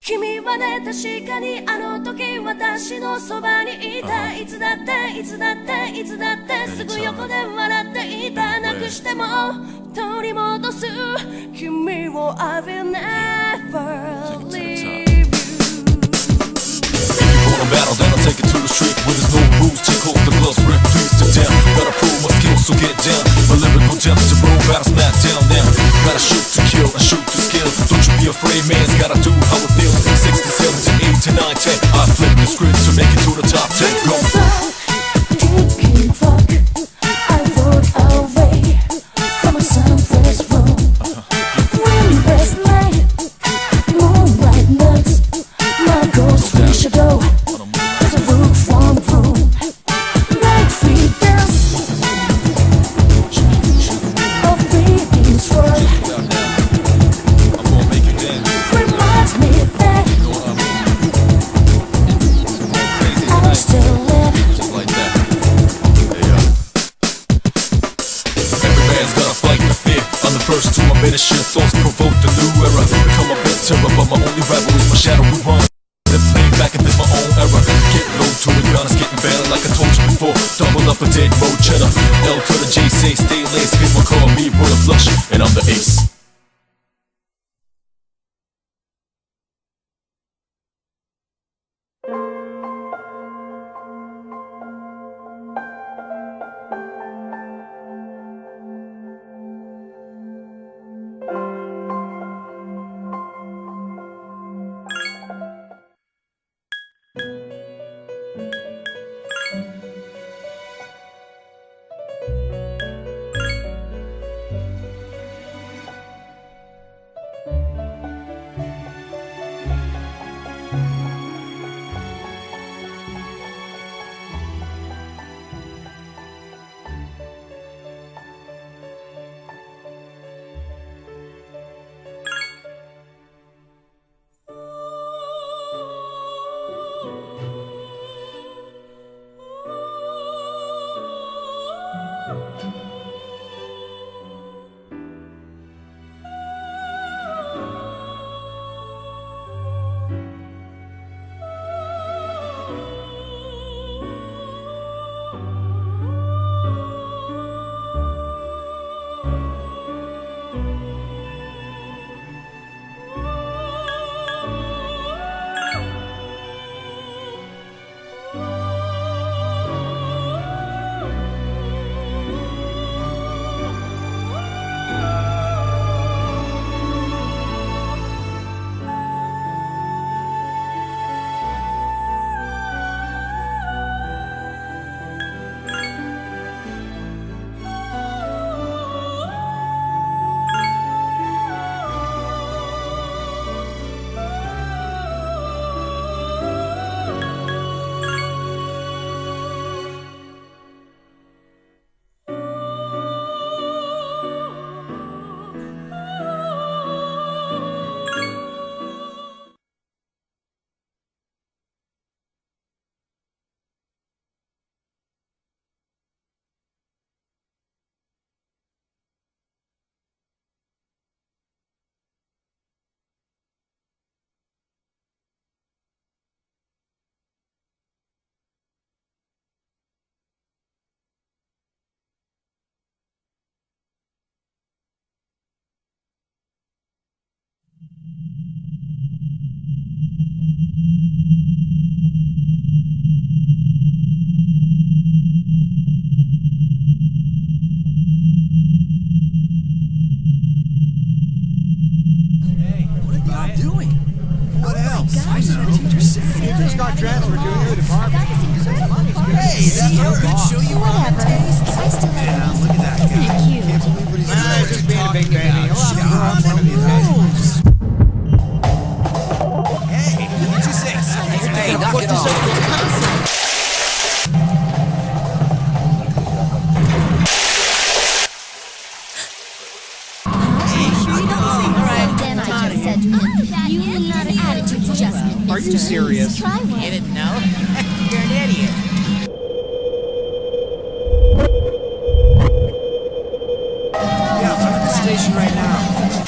君はね、確かにあの時私のそばにいた。いつだっていつだっていつだってすぐ横で笑っていた。なくしても取り戻す君を I will never leave you. If you wanna battle, then I'll take it to the street where there's no rules. Take off the gloves, rip, please sit down. Gotta prove my skills, so get down. My lyrical depths are roll battle, smack down now. Gotta shoot to kill and shoot to skill. Don't you be afraid, man's gotta do how it feels. 60, 70, 80, 9, 10. I flip the script to make it to the top 10. Go. Taking fuck, I rode away from a sunless room. Windless night, moonlight nuts. My ghost free shadow is a roof from room. Like free dance of being this world. I'm gonna make you dance. Reminds me that You know what I mean? Crazy I tonight, still live. just like that. Hey, every man's gotta fight the fear. I'm the first to admit a shit. Thoughts provoke the new era. Become a bit terror, but my only rebel is my shadow. We run. Playing back if it's my own era. Get low to the gun, it's getting better like I told you before. Double up a dead road cheddar. L to the J, say stay laced. Here's my car, me, roll a flush, and I'm the ace. got transferred to a new department. Hey, that's our boss. Show you Whatever. I still have Yeah, it. look at that Isn't guy. it cute? Can't believe what he's doing. He's Just being a big talking baby. about He'll have to shit. grow up one of these days. Hey, what you say? Hey, knock it off. Then I just said to him, you are not an attitude adjustment, Are you mister. serious? Try one. You didn't know? You're an idiot. Yeah, I'm at the station right now.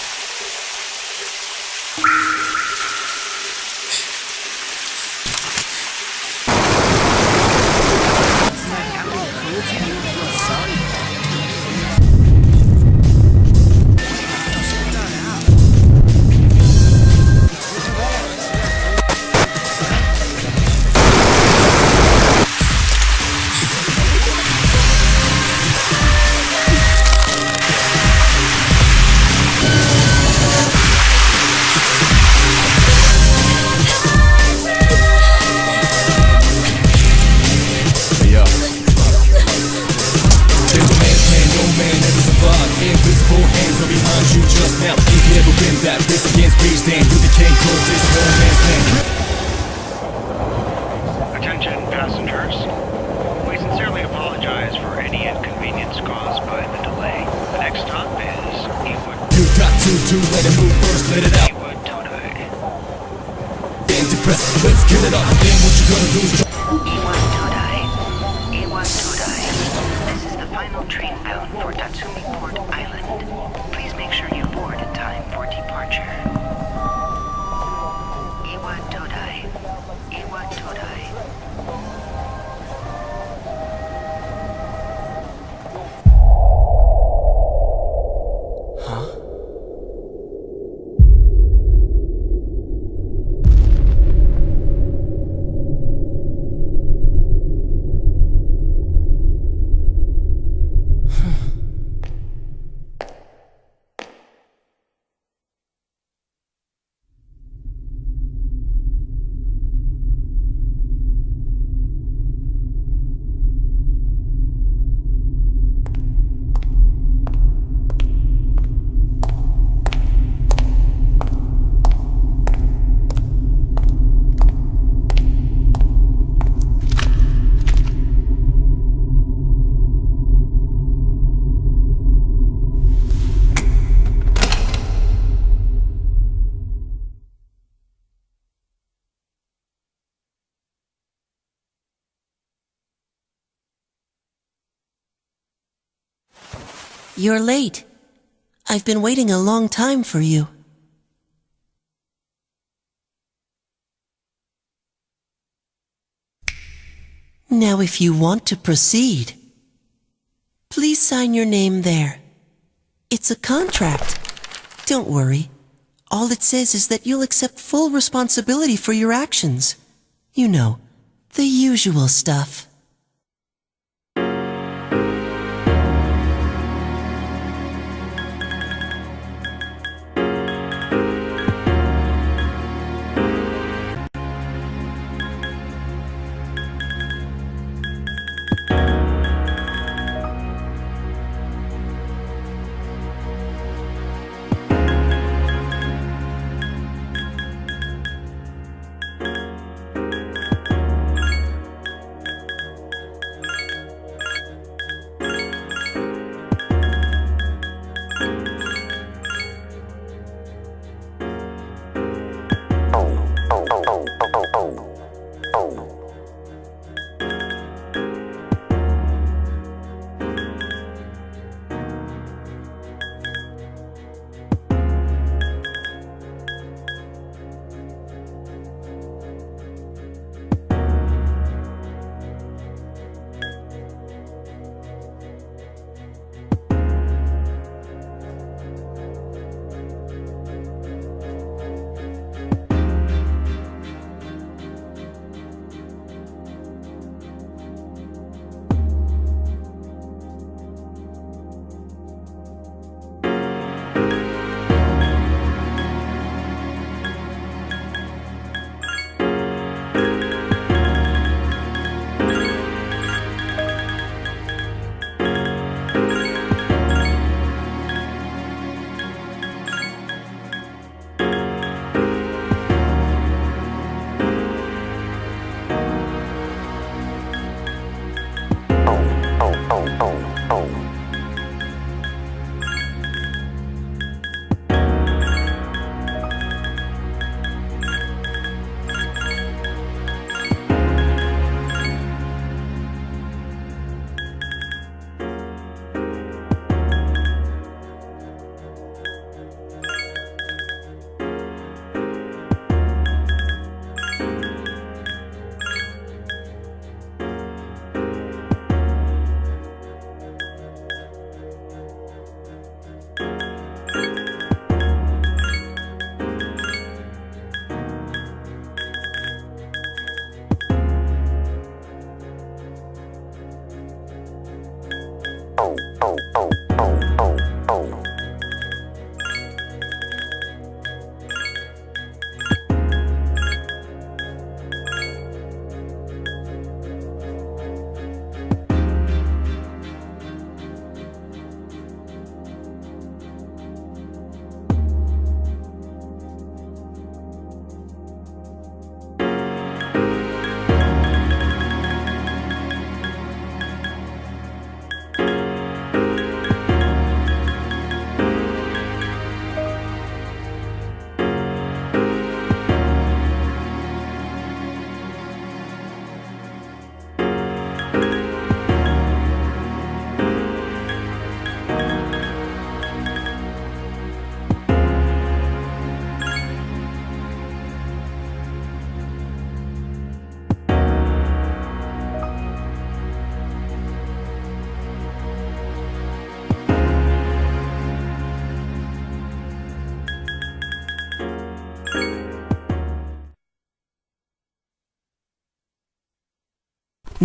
2-2, let it move first, let it out. Getting depressed, let's get it up. Then what you gonna do is Iwatodai. This is the final train bound for Tatsumi Port Island. Please make sure you board in time for departure. Iwatodai. You're late. I've been waiting a long time for you. Now, if you want to proceed, please sign your name there. It's a contract. Don't worry. All it says is that you'll accept full responsibility for your actions. You know, the usual stuff.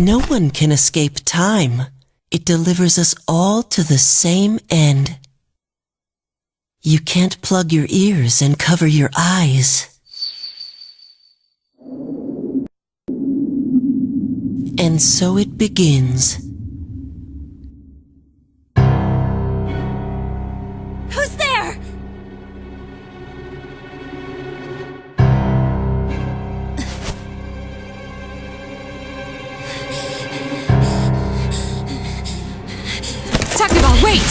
No one can escape time. It delivers us all to the same end. You can't plug your ears and cover your eyes. And so it begins. Who's there? Takeba, wait!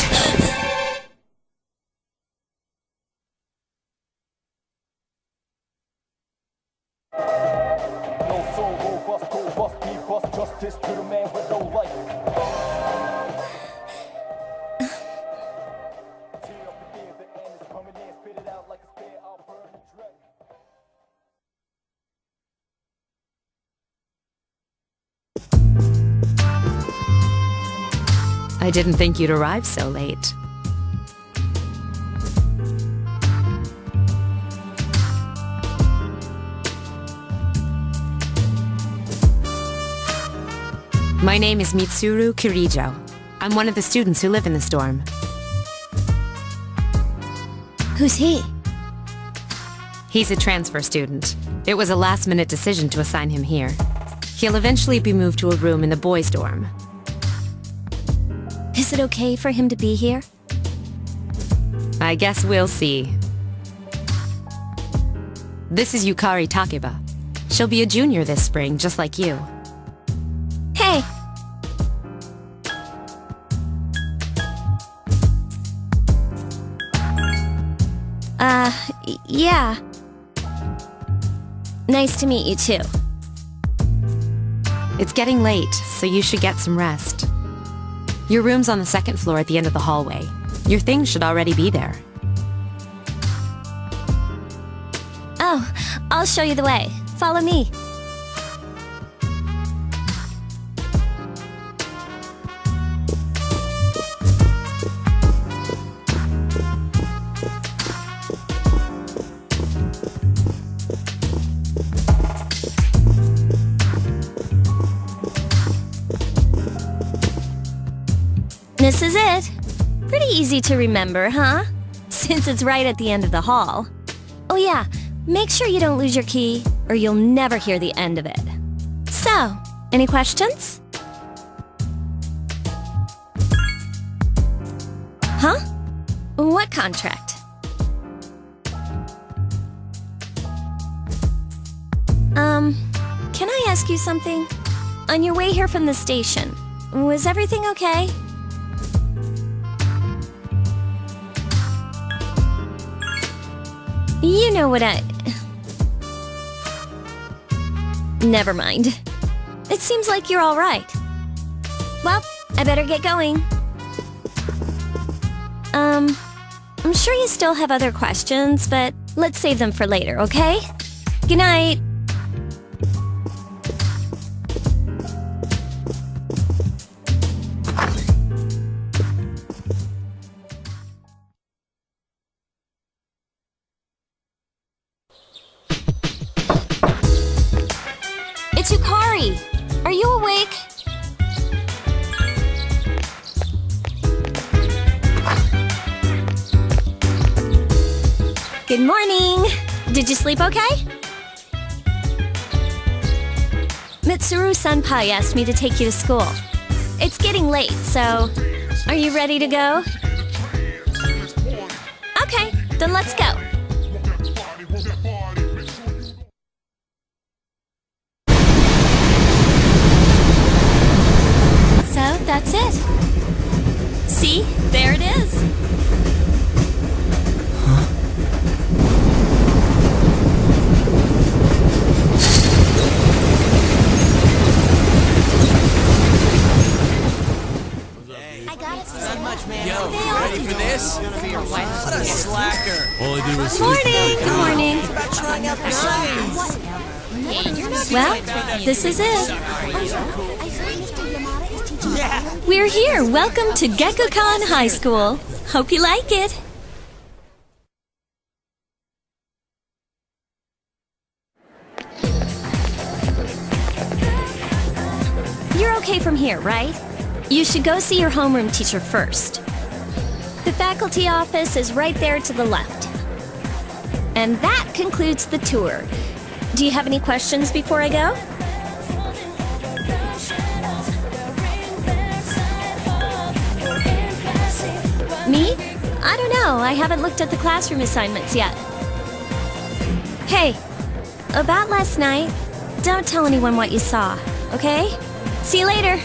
Justice to the man with no life. Tear up the fear, the end is coming in, spit it out like a spear, I'll burn the dread. I didn't think you'd arrive so late. My name is Mitsuru Kirijo. I'm one of the students who live in this dorm. Who's he? He's a transfer student. It was a last-minute decision to assign him here. He'll eventually be moved to a room in the boys' dorm. Is it okay for him to be here? I guess we'll see. This is Yukari Takeba. She'll be a junior this spring, just like you. Hey! Yeah. Nice to meet you too. It's getting late, so you should get some rest. Your room's on the second floor at the end of the hallway. Your things should already be there. Oh, I'll show you the way. Follow me. This is it. Pretty easy to remember, huh? Since it's right at the end of the hall. Oh yeah, make sure you don't lose your key, or you'll never hear the end of it. So, any questions? Huh? What contract? Can I ask you something? On your way here from the station, was everything okay? You know what Never mind. It seems like you're all right. Well, I better get going. I'm sure you still have other questions, but let's save them for later, okay? Good night. It's Yukari! Are you awake? Good morning! Did you sleep okay? Mitsuru-senpai asked me to take you to school. It's getting late, so... Are you ready to go? Okay, then let's go. So, that's it. See? There it is. Yo, ready for this? What a slacker. All I did was Morning! Good morning. About trying out for science. Well, this is it. Yeah. We're here. Welcome to Gekukan High School. Hope you like it. You're okay from here, right? You should go see your homeroom teacher first. The faculty office is right there to the left. And that concludes the tour. Do you have any questions before I go? Me? I don't know. I haven't looked at the classroom assignments yet. Hey, about last night, don't tell anyone what you saw, okay? See you later.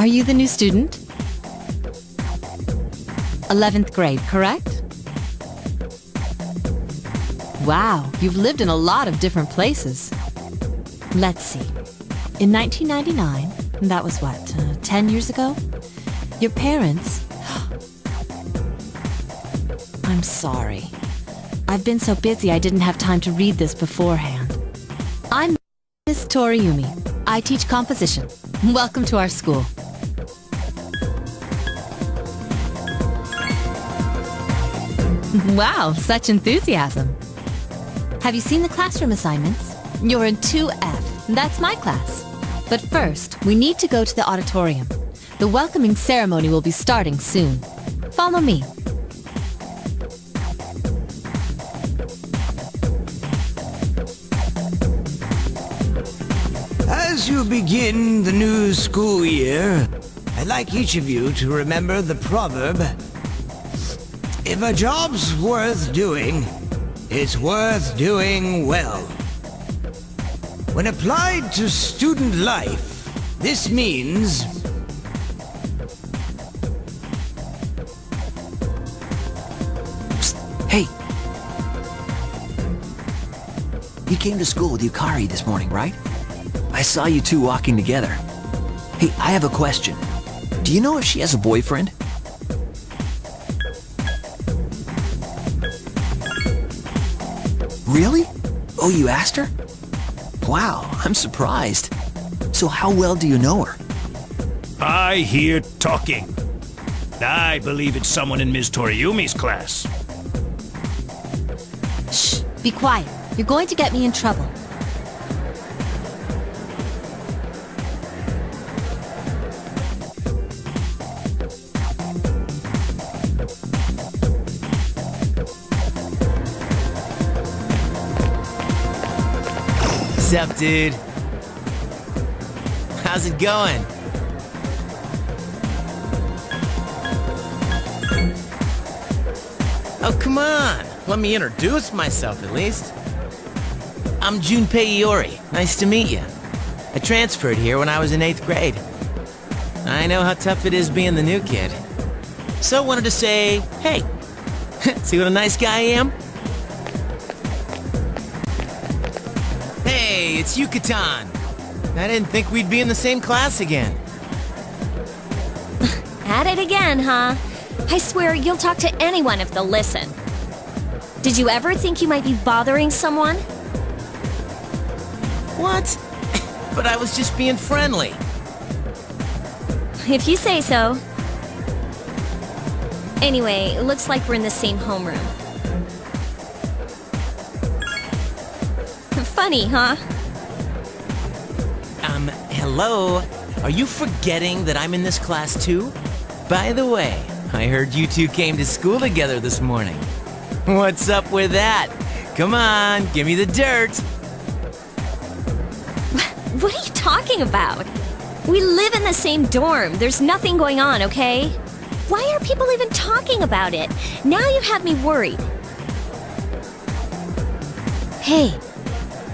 Are you the new student? 11th grade, correct? Wow, you've lived in a lot of different places. Let's see. In 1999, that was what, 10 years ago? Your parents... I'm sorry. I've been so busy I didn't have time to read this beforehand. I'm Miss Toriumi. I teach composition. Welcome to our school. Wow, such enthusiasm. Have you seen the classroom assignments? You're in 2F. That's my class. But first, we need to go to the auditorium. The welcoming ceremony will be starting soon. Follow me. As you begin the new school year, I'd like each of you to remember the proverb, if a job's worth doing, it's worth doing well. When applied to student life, this means Hey! You came to school with Yukari this morning, right? I saw you two walking together. Hey, I have a question. Do you know if she has a boyfriend? Really? Oh, you asked her? Wow, I'm surprised. So how well do you know her? I hear talking. I believe it's someone in Ms. Toriumi's class. Shh, be quiet. You're going to get me in trouble. What's up, dude? How's it going? Oh, come on. Let me introduce myself, at least. I'm Junpei Iori. Nice to meet you. I transferred here when I was in 8th grade. I know how tough it is being the new kid. So I wanted to say, hey, see what a nice guy I am? Hey, it's Yucatan. I didn't think we'd be in the same class again. At it again, huh? I swear you'll talk to anyone if they'll listen. Did you ever think you might be bothering someone? What? But I was just being friendly. If you say so. Anyway, looks like we're in the same homeroom. Funny, huh? Hello? Are you forgetting that I'm in this class too? By the way, I heard you two came to school together this morning. What's up with that? Come on, give me the dirt. What are you talking about? We live in the same dorm. There's nothing going on, okay? Why are people even talking about it? Now you have me worried. Hey,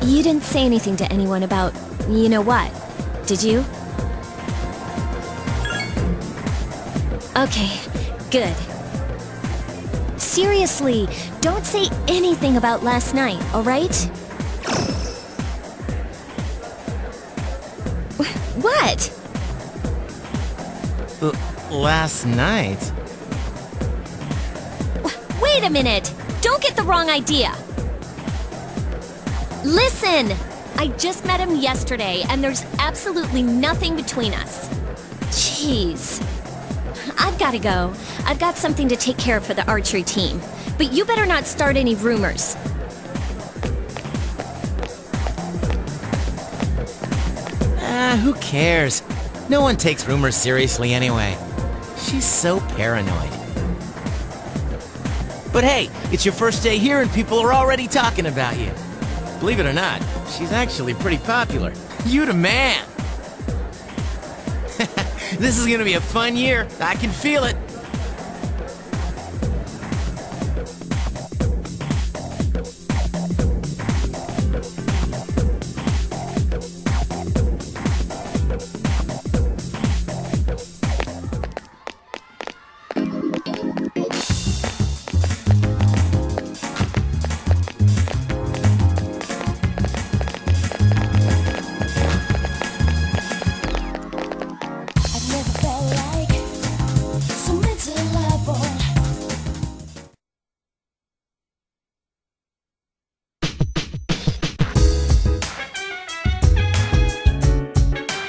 you didn't say anything to anyone about you know what, did you? Okay, good. Seriously, don't say anything about last night, alright? What? Last night? Wait a minute! Don't get the wrong idea! Listen! I just met him yesterday, and there's absolutely nothing between us. Jeez. I've gotta go. I've got something to take care of for the archery team. But you better not start any rumors. Who cares? No one takes rumors seriously anyway. She's so paranoid. But hey, it's your first day here and people are already talking about you. Believe it or not, she's actually pretty popular. You the man! This is gonna be a fun year. I can feel it.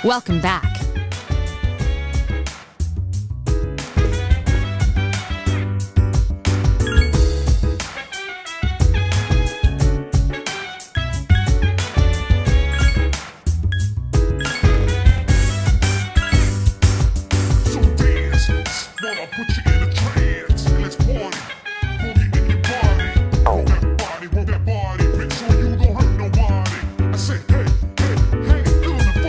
Welcome back. Work that body, make sure you don't hurt nobody. I said, hey, hey, hey, feel the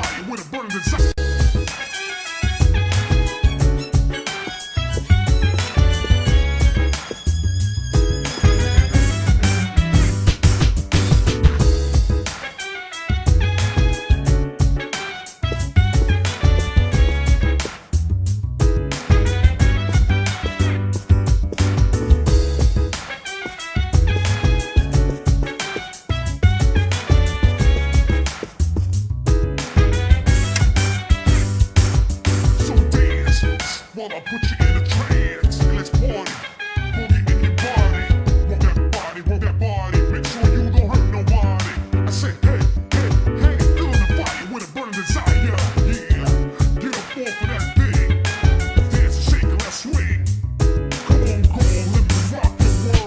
I put you in a trance. And let's party. Boogie in your body. Rock that body, rock that body. Make sure you don't hurt nobody. I say, hey, hey, hey, feeling the fire with a burning desire. Yeah, get up off of that thing. Dance and shake and let's swing. Come on, let me rock the world.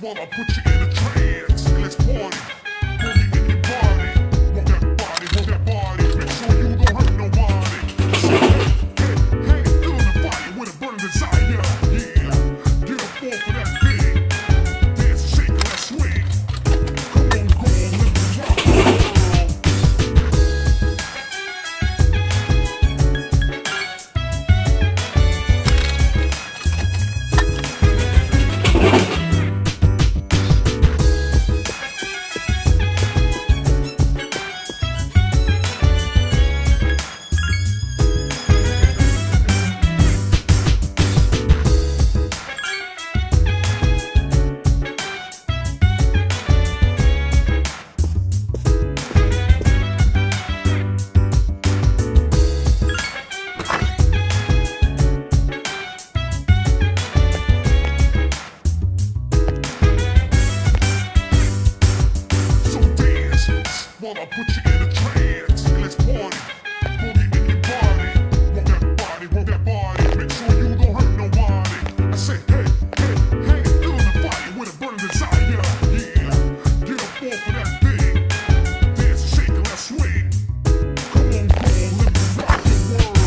While I put you in a trance, and let's party. Boogie in your body, rock that body, make sure you don't hurt nobody. Hey, hey, hey, feeling the fire with a burning desire. Yeah, get up off of that thing. Dance and shake and let's swing. Come on, let me rock the world. While I put you in a trance, and let's party. Boogie in your body, rock that body, make sure you don't hurt nobody. I say, hey, hey, hey, feeling the fire with a burning desire. Yeah, get up off of that thing. Dance and shake and let's swing. Come on, let me rock the world.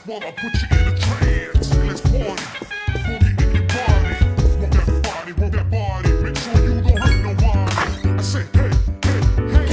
While I put you in a trance, and let's party. Boogie in your body, rock that body, make sure you don't hurt nobody. I say, hey, hey, hey.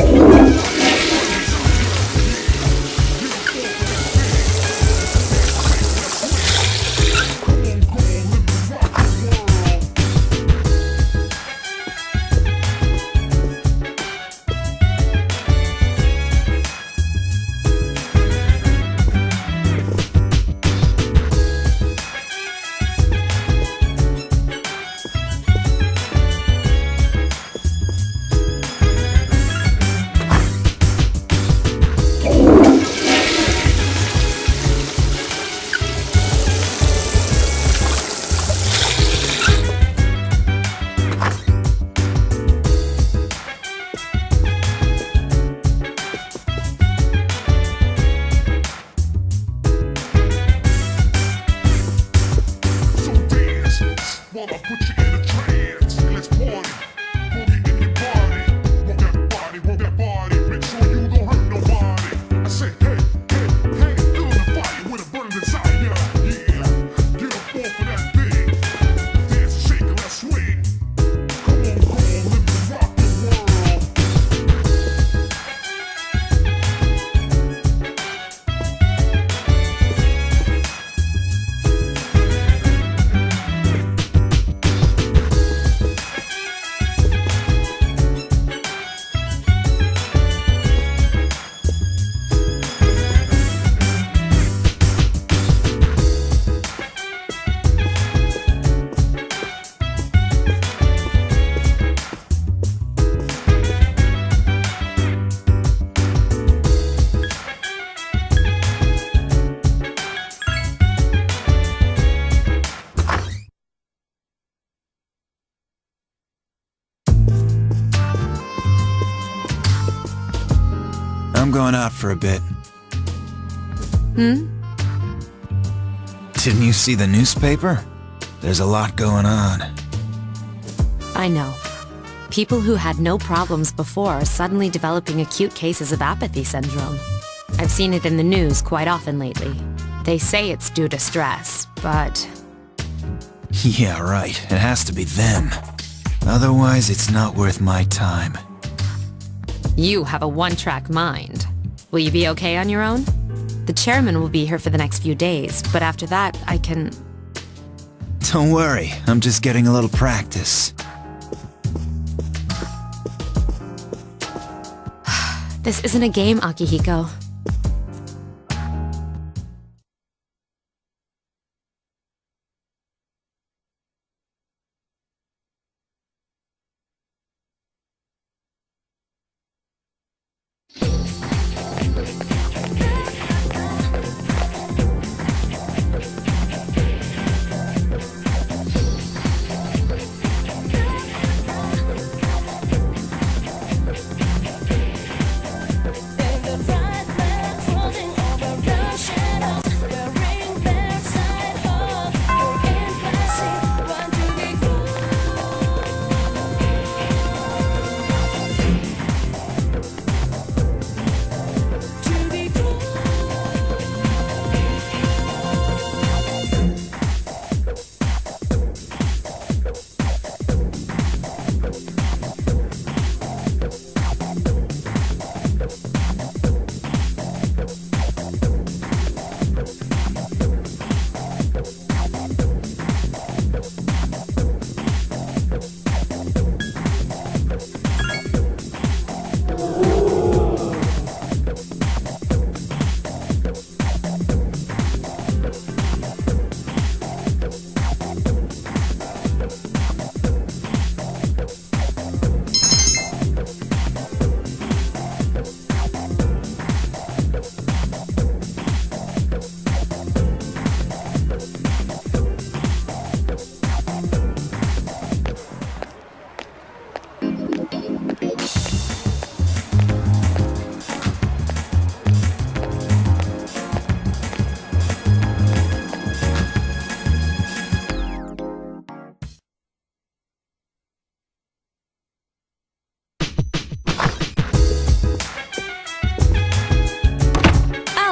going out for a bit. Hmm? Didn't you see the newspaper? There's a lot going on. I know. People who had no problems before are suddenly developing acute cases of apathy syndrome. I've seen it in the news quite often lately. They say it's due to stress, but... Yeah, right. It has to be them. Otherwise, it's not worth my time. You have a one-track mind. Will you be okay on your own? The chairman will be here for the next few days, but after that, I can... Don't worry, I'm just getting a little practice. This isn't a game, Akihiko.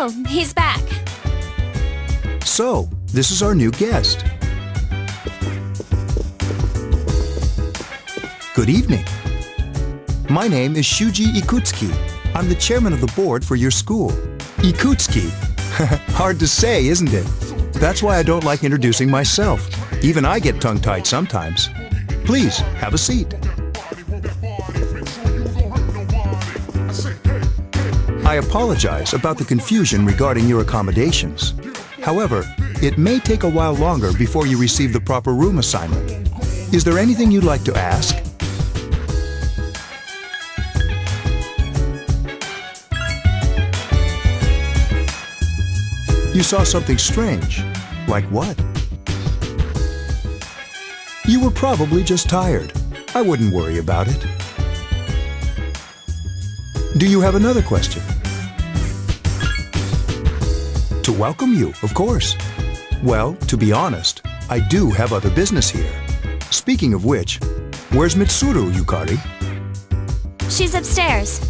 Oh, he's back. So, this is our new guest. Good evening. My name is Shuji Ikutsuki. I'm the chairman of the board for your school. Ikutsuki. Hard to say, isn't it? That's why I don't like introducing myself. Even I get tongue-tied sometimes. Please, have a seat. I apologize about the confusion regarding your accommodations. However, it may take a while longer before you receive the proper room assignment. Is there anything you'd like to ask? You saw something strange. Like what? You were probably just tired. I wouldn't worry about it. Do you have another question? To welcome you, of course. Well, to be honest, I do have other business here. Speaking of which, where's Mitsuru, Yukari? She's upstairs.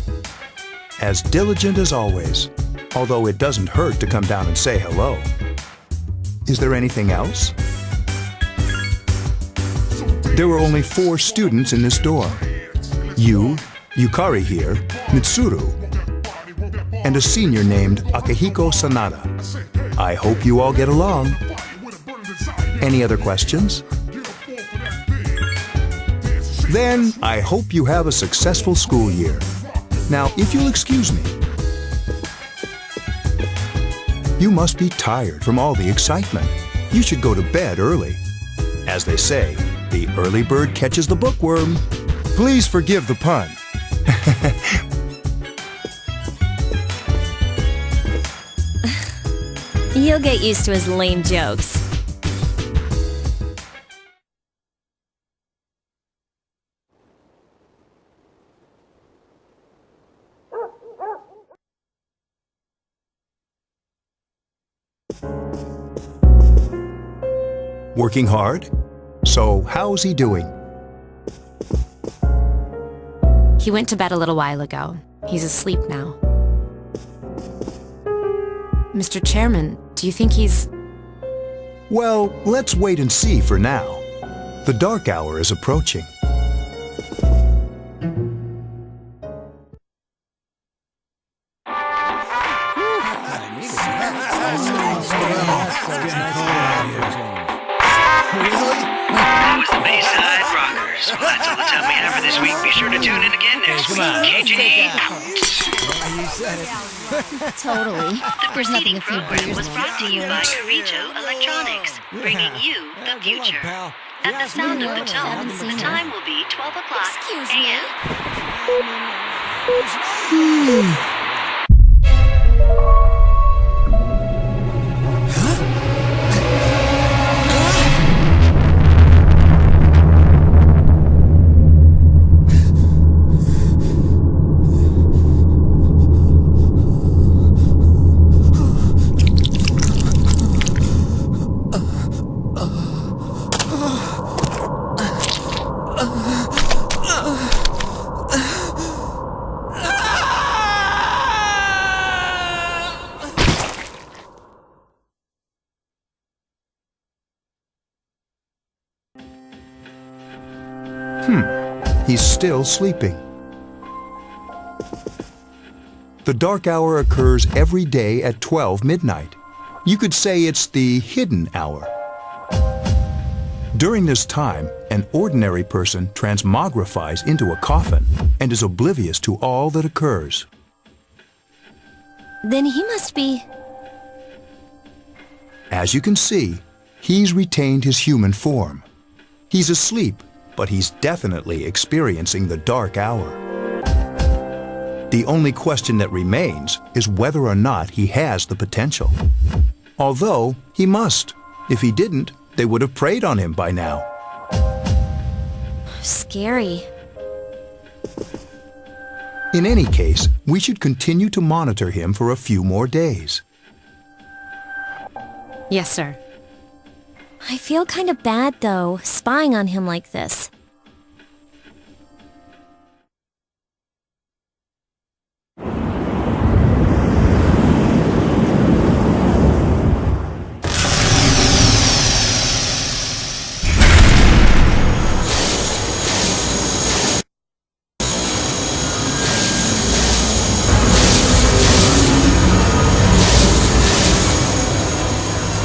As diligent as always, although it doesn't hurt to come down and say hello. Is there anything else? There were only 4 students in this dorm. You, Yukari here, Mitsuru, and a senior named Akihiko Sanada. I hope you all get along. Any other questions? Then, I hope you have a successful school year. Now, if you'll excuse me, you must be tired from all the excitement. You should go to bed early. As they say, the early bird catches the bookworm. Please forgive the pun. You'll get used to his lame jokes. Working hard? So, how's he doing? He went to bed a little while ago. He's asleep now. Mr. Chairman, do you think he's... Well, let's wait and see for now. The dark hour is approaching. That was the Bayside Rockers. Well, that's all the time we have for this week. Be sure to tune in again next week. KJ out. Totally. The preceding program was brought to you by Carito Electronics, bringing you the future. At the sound of the tone, the time will be 12 o'clock a.m. He's still sleeping. The dark hour occurs every day at 12 midnight. You could say it's the hidden hour. During this time, an ordinary person transmogrifies into a coffin and is oblivious to all that occurs. Then he must be... As you can see, he's retained his human form. He's asleep, but he's definitely experiencing the dark hour. The only question that remains is whether or not he has the potential. Although, he must. If he didn't, they would have preyed on him by now. Scary. In any case, we should continue to monitor him for a few more days. Yes, sir. I feel kind of bad, though, spying on him like this.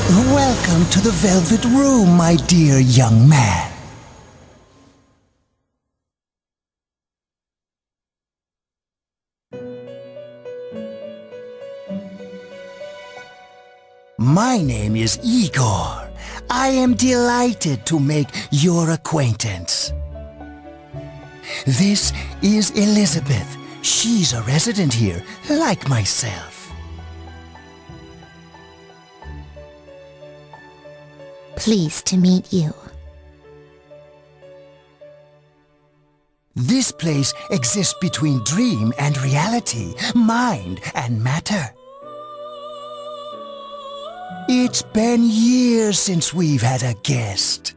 Welcome to the Velvet Room, my dear young man. My name is Igor. I am delighted to make your acquaintance. This is Elizabeth. She's a resident here, like myself. Pleased to meet you. This place exists between dream and reality, mind and matter. It's been years since we've had a guest.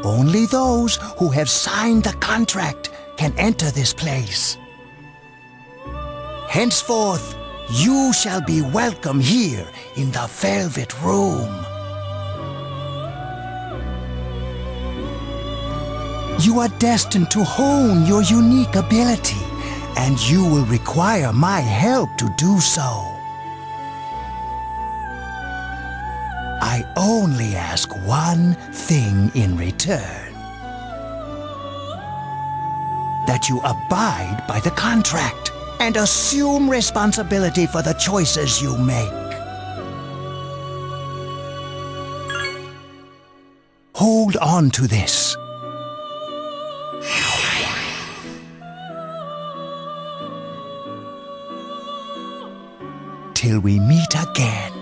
Only those who have signed the contract can enter this place. Henceforth, you shall be welcome here in the Velvet Room. You are destined to hone your unique ability, and you will require my help to do so. I only ask one thing in return. That you abide by the contract and assume responsibility for the choices you make. Hold on to this. Till we meet again.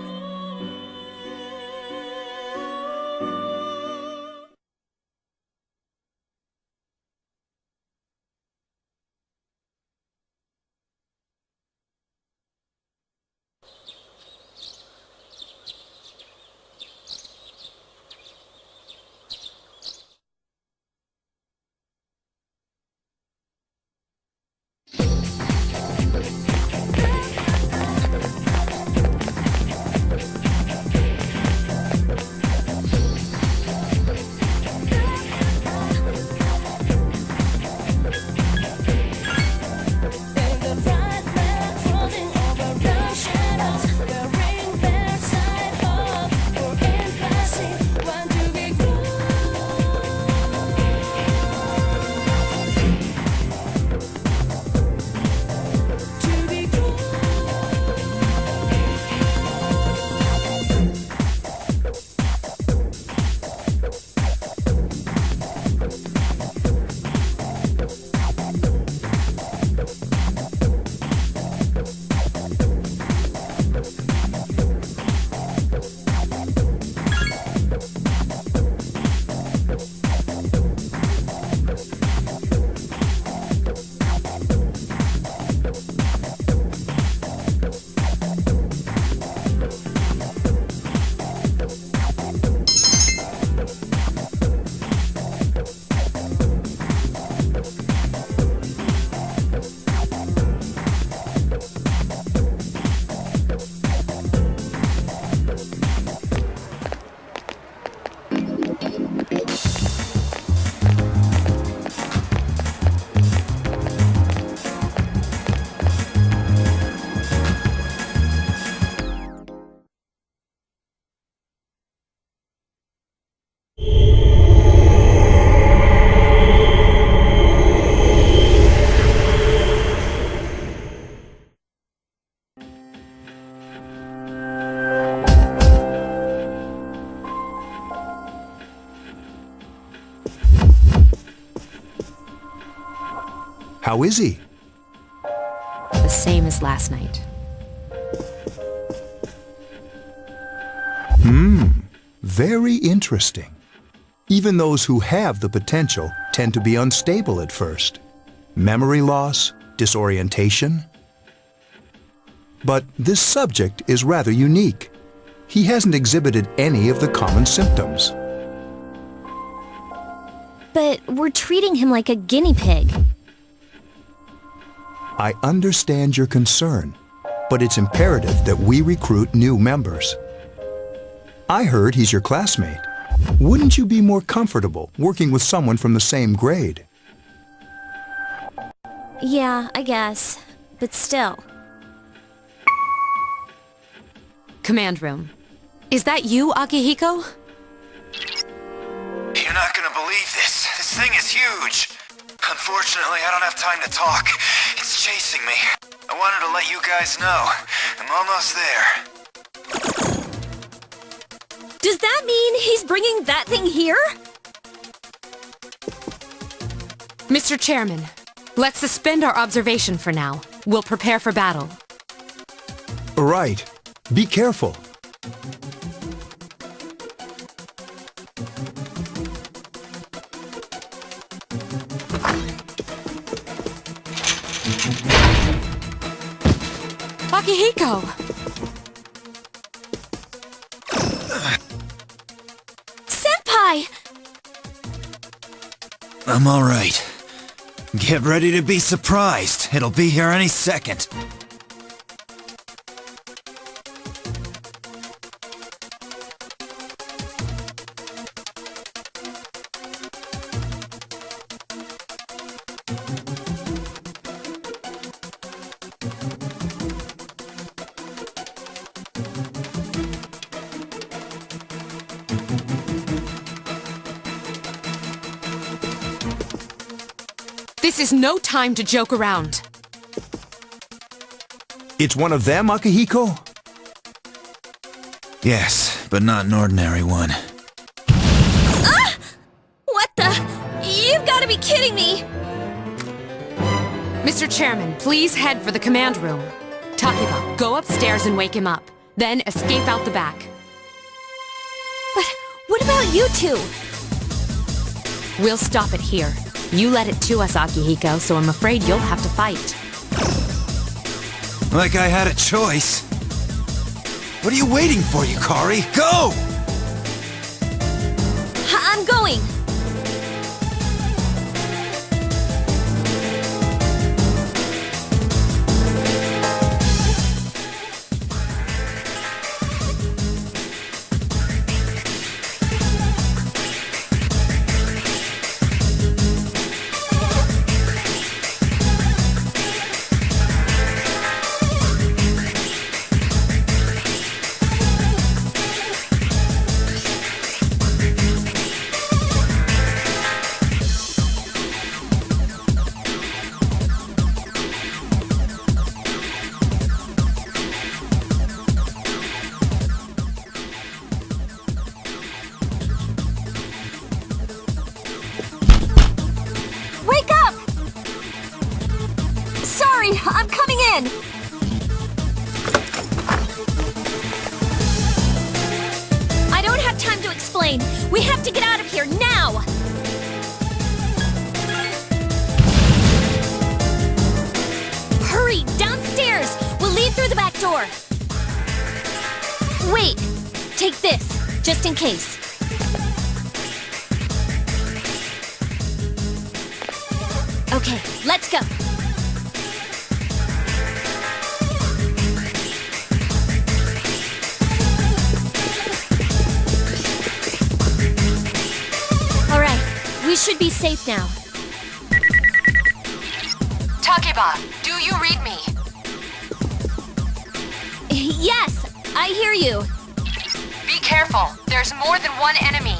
How is he? The same as last night. Very interesting. Even those who have the potential tend to be unstable at first. Memory loss, disorientation. But this subject is rather unique. He hasn't exhibited any of the common symptoms. But we're treating him like a guinea pig. I understand your concern, but it's imperative that we recruit new members. I heard he's your classmate. Wouldn't you be more comfortable working with someone from the same grade? Yeah, I guess. But still. Command room. Is that you, Akihiko? You're not gonna believe this. This thing is huge. Unfortunately, I don't have time to talk. It's chasing me. I wanted to let you guys know. I'm almost there. Does that mean he's bringing that thing here? Mr. Chairman, let's suspend our observation for now. We'll prepare for battle. Right. Be careful. Akihiko! Senpai! I'm all right. Get ready to be surprised. It'll be here any second. This is no time to joke around. It's one of them, Akihiko? Yes, but not an ordinary one. Ah! What the? You've got to be kidding me! Mr. Chairman, please head for the command room. Takiba, go upstairs and wake him up. Then escape out the back. But what about you two? We'll stop it here. You led it to us, Akihiko, so I'm afraid you'll have to fight. Like I had a choice. What are you waiting for, Yukari? Go! I'm going! I'm coming in! I don't have time to explain. We have to get out of here now! Hurry, downstairs! We'll leave through the back door. Wait, take this, just in case. Okay, let's go. All right, we should be safe now. Takiba, do you read me? Yes, I hear you. Be careful. There's more than one enemy.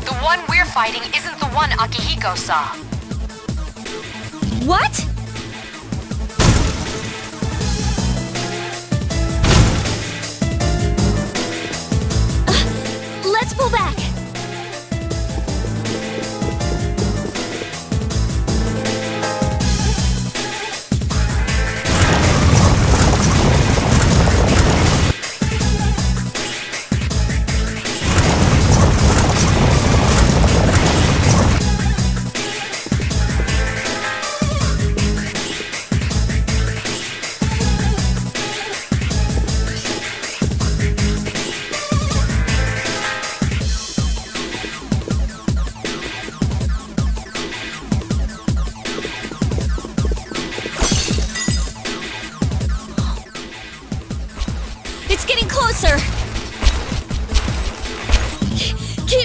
The one we're fighting isn't the one Akihiko saw. What? Let's pull back.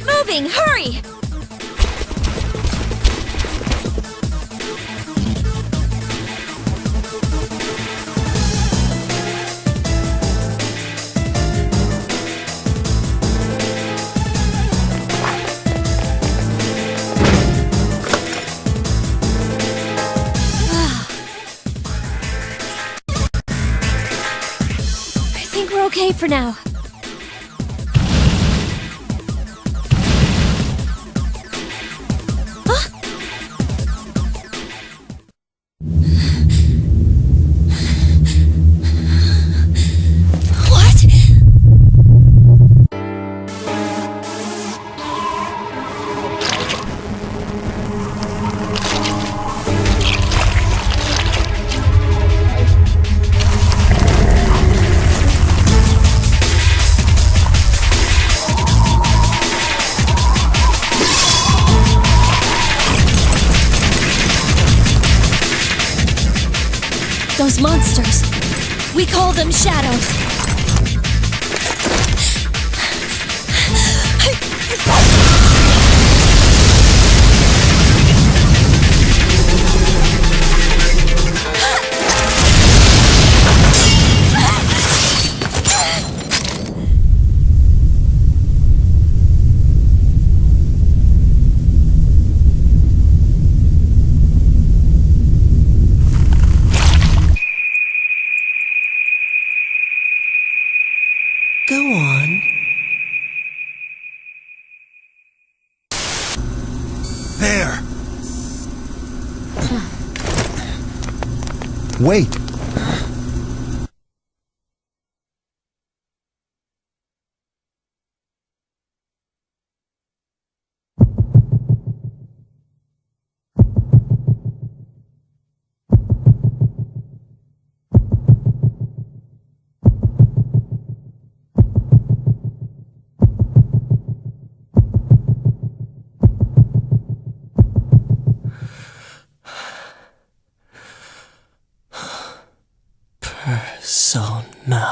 Get moving! Hurry! I think we're okay for now. What? Those monsters. We call them shadows. Go on. There! Wait! Persona.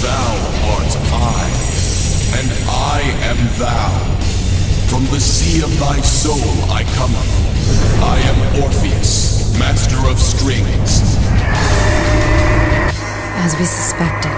Thou art I, and I am thou. From the sea of thy soul I come. I am Orpheus, master of strings. As we suspected.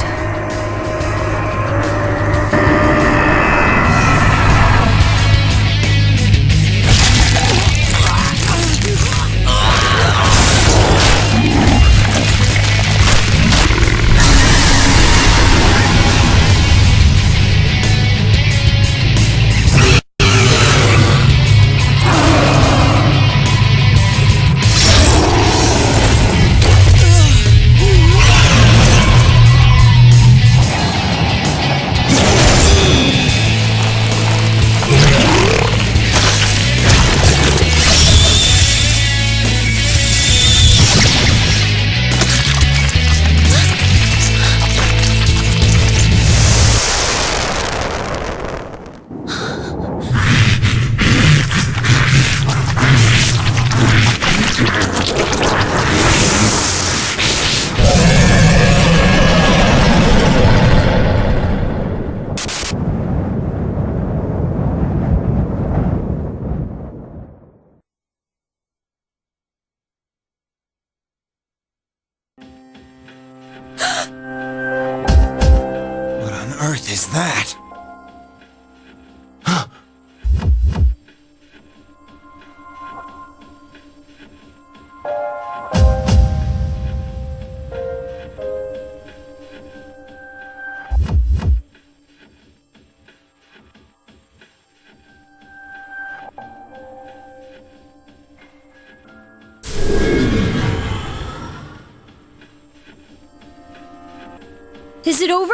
What on earth is that? Is it over?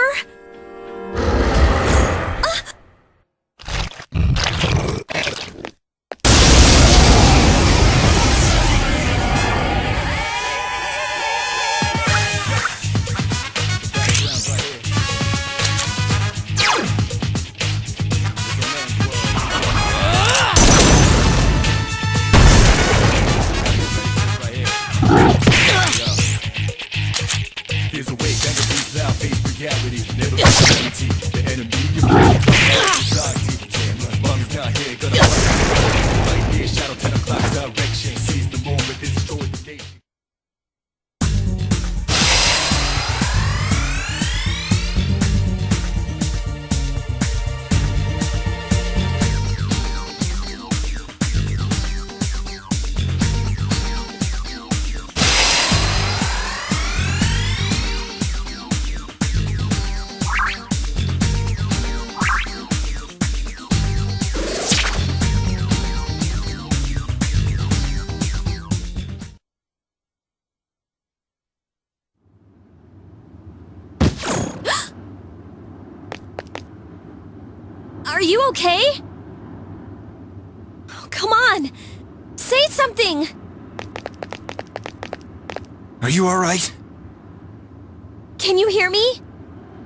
Are you okay? Oh, come on! Say something! Are you alright? Can you hear me?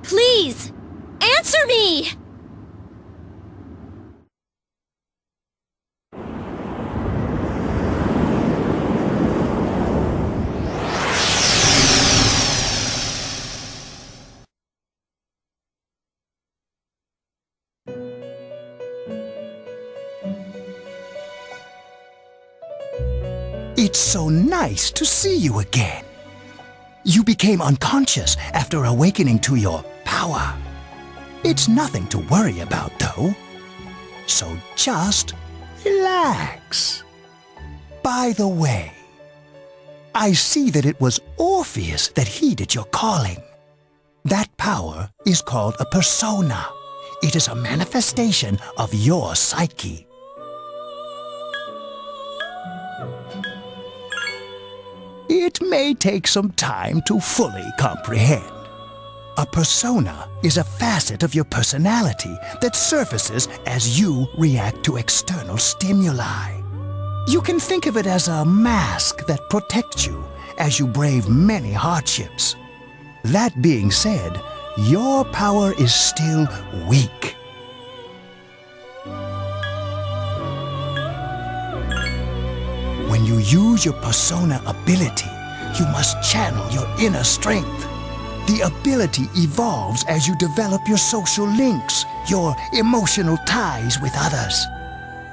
Please! Answer me! It's so nice to see you again. You became unconscious after awakening to your power. It's nothing to worry about, though. So just relax. By the way, I see that it was Orpheus that heeded your calling. That power is called a persona. It is a manifestation of your psyche. It may take some time to fully comprehend. A persona is a facet of your personality that surfaces as you react to external stimuli. You can think of it as a mask that protects you as you brave many hardships. That being said, your power is still weak. When you use your persona ability, you must channel your inner strength. The ability evolves as you develop your social links, your emotional ties with others.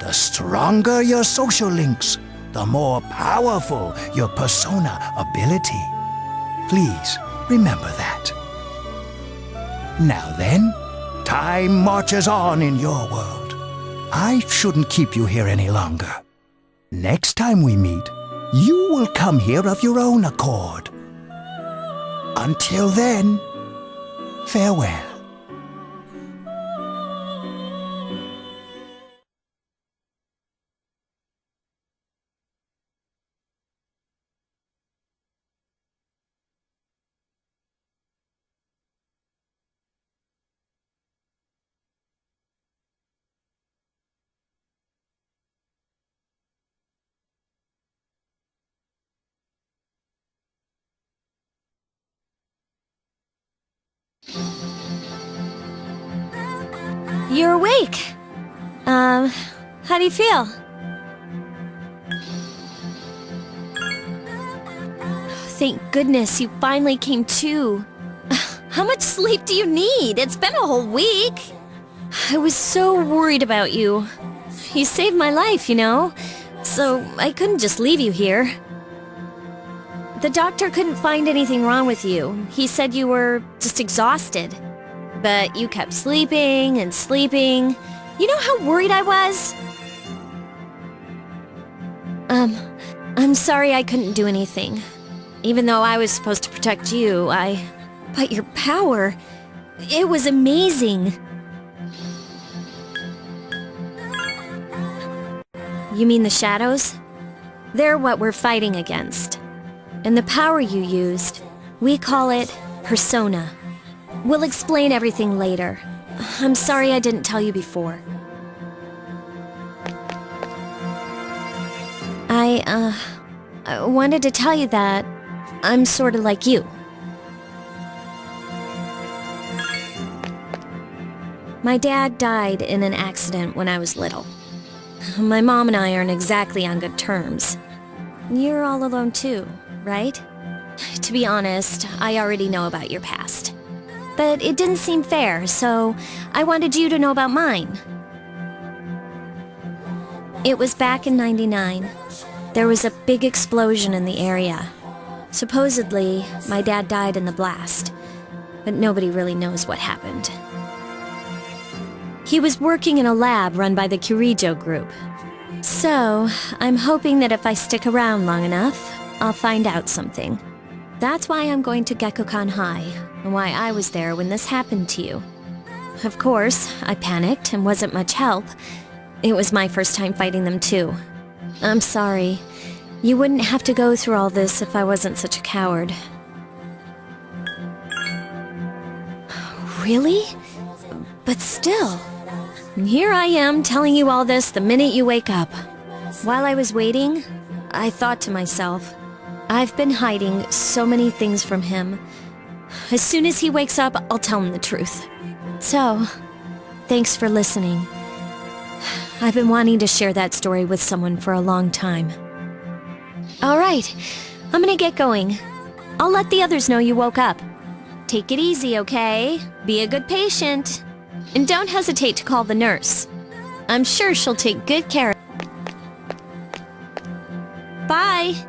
The stronger your social links, the more powerful your persona ability. Please remember that. Now then, time marches on in your world. I shouldn't keep you here any longer. Next time we meet, you will come here of your own accord. Until then, farewell. You're awake. How do you feel? Thank goodness you finally came to. How much sleep do you need? It's been a whole week. I was so worried about you. You saved my life, you know? So I couldn't just leave you here. The doctor couldn't find anything wrong with you. He said you were just exhausted. But you kept sleeping and sleeping. You know how worried I was? I'm sorry I couldn't do anything. Even though I was supposed to protect you, But your power, it was amazing. You mean the shadows? They're what we're fighting against. And the power you used, we call it persona. We'll explain everything later. I'm sorry I didn't tell you before. I wanted to tell you that I'm sort of like you. My dad died in an accident when I was little. My mom and I aren't exactly on good terms. You're all alone too, right? To be honest, I already know about your past. But it didn't seem fair, so I wanted you to know about mine. It was back in '99. There was a big explosion in the area. Supposedly, my dad died in the blast, but nobody really knows what happened. He was working in a lab run by the Kirijo group. So, I'm hoping that if I stick around long enough, I'll find out something. That's why I'm going to Gekkoukan High, and why I was there when this happened to you. Of course, I panicked and wasn't much help. It was my first time fighting them too. I'm sorry. You wouldn't have to go through all this if I wasn't such a coward. Really? But still, And here I am telling you all this the minute you wake up. While I was waiting, I thought to myself, I've been hiding so many things from him. As soon as he wakes up, I'll tell him the truth. So, thanks for listening. I've been wanting to share that story with someone for a long time. Alright, I'm gonna get going. I'll let the others know you woke up. Take it easy, okay? Be a good patient. And don't hesitate to call the nurse. I'm sure she'll take good care of you. Bye!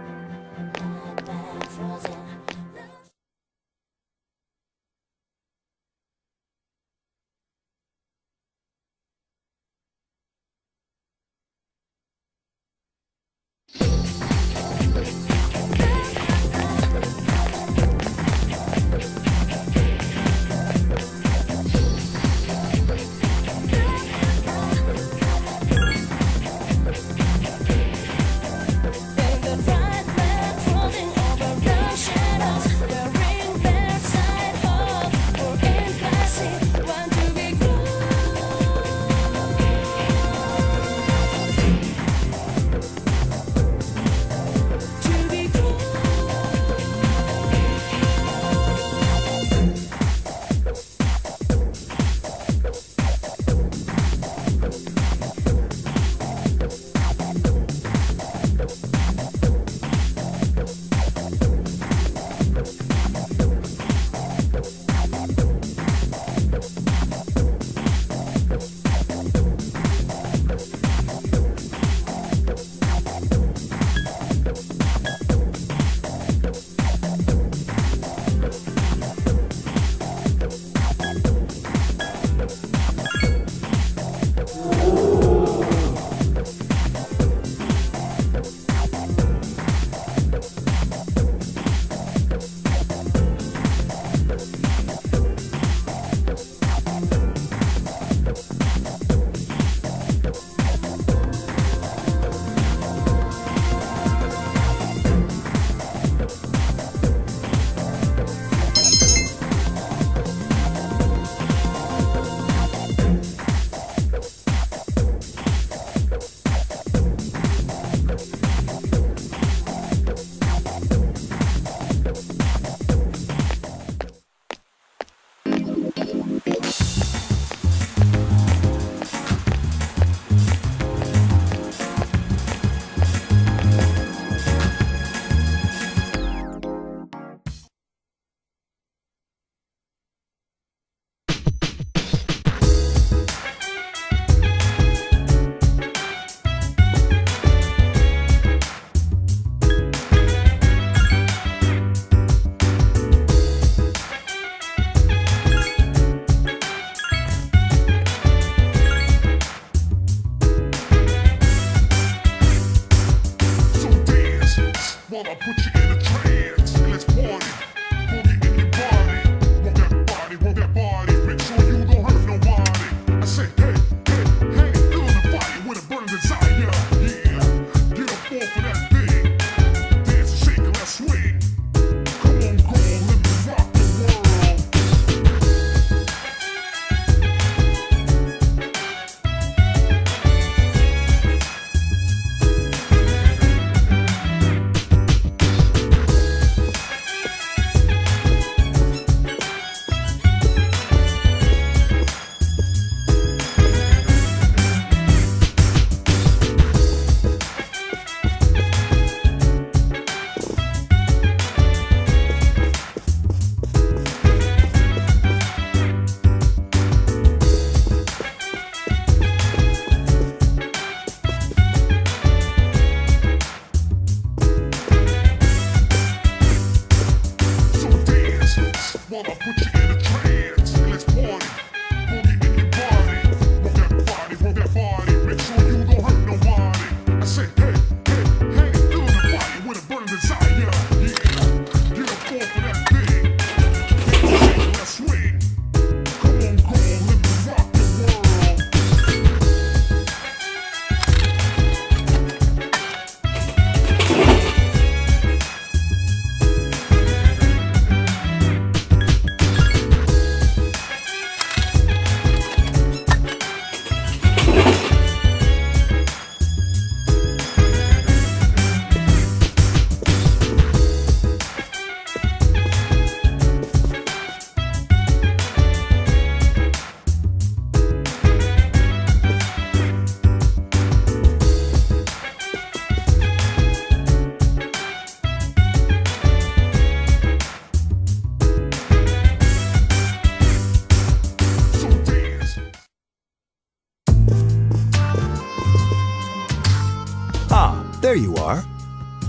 There you are.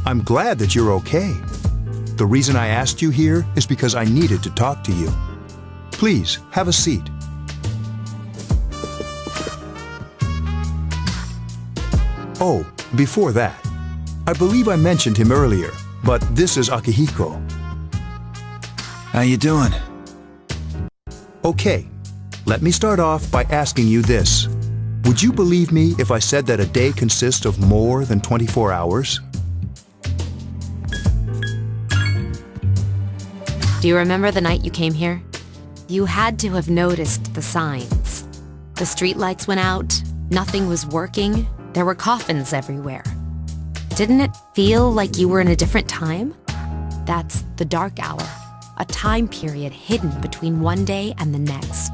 I'm glad that you're okay. The reason I asked you here is because I needed to talk to you. Please, have a seat. Oh, before that, I believe I mentioned him earlier, but this is Akihiko. How you doing? Okay, let me start off by asking you this. Would you believe me if I said that a day consists of more than 24 hours? Do you remember the night you came here? You had to have noticed the signs. The streetlights went out, nothing was working, there were coffins everywhere. Didn't it feel like you were in a different time? That's the dark hour, a time period hidden between one day and the next.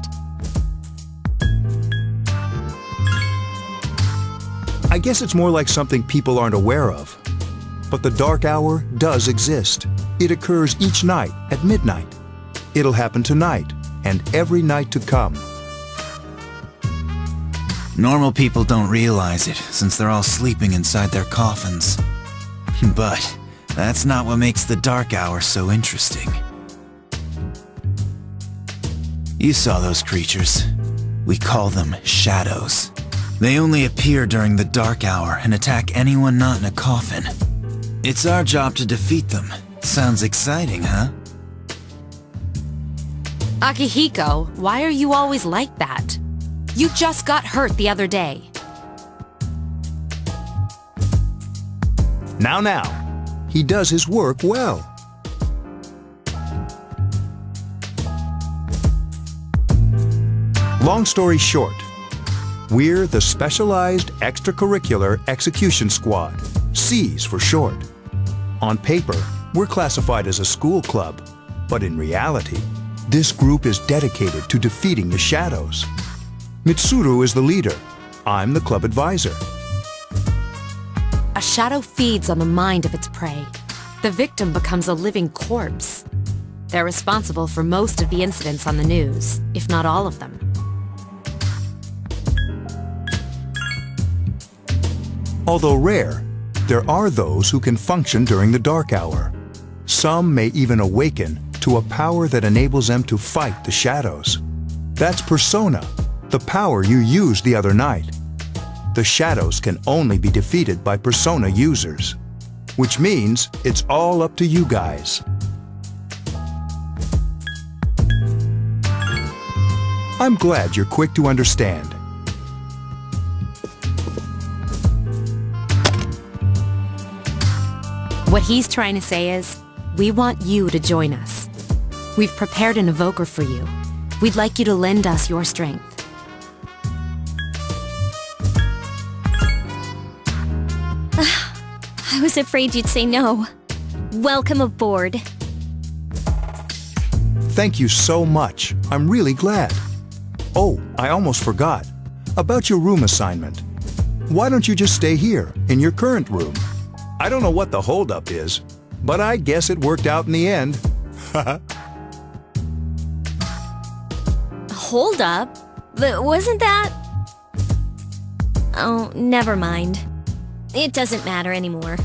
I guess it's more like something people aren't aware of. But the dark hour does exist. It occurs each night at midnight. It'll happen tonight and every night to come. Normal people don't realize it, since they're all sleeping inside their coffins. But that's not what makes the dark hour so interesting. You saw those creatures. We call them shadows. They only appear during the dark hour and attack anyone not in a coffin. It's our job to defeat them. Sounds exciting, huh? Akihiko, why are you always like that? You just got hurt the other day. Now, he does his work well. Long story short, we're the Specialized Extracurricular Execution Squad, SEAS for short. On paper, we're classified as a school club, but in reality, this group is dedicated to defeating the shadows. Mitsuru is the leader. I'm the club advisor. A shadow feeds on the mind of its prey. The victim becomes a living corpse. They're responsible for most of the incidents on the news, if not all of them. Although rare, there are those who can function during the dark hour. Some may even awaken to a power that enables them to fight the shadows. That's Persona, the power you used the other night. The shadows can only be defeated by Persona users, which means it's all up to you guys. I'm glad you're quick to understand. What he's trying to say is, we want you to join us. We've prepared an evoker for you. We'd like you to lend us your strength. I was afraid you'd say no. Welcome aboard. Thank you so much. I'm really glad. Oh, I almost forgot. About your room assignment. Why don't you just stay here, in your current room? I don't know what the holdup is, but I guess it worked out in the end. Hold up? But wasn't that... Oh, never mind. It doesn't matter anymore.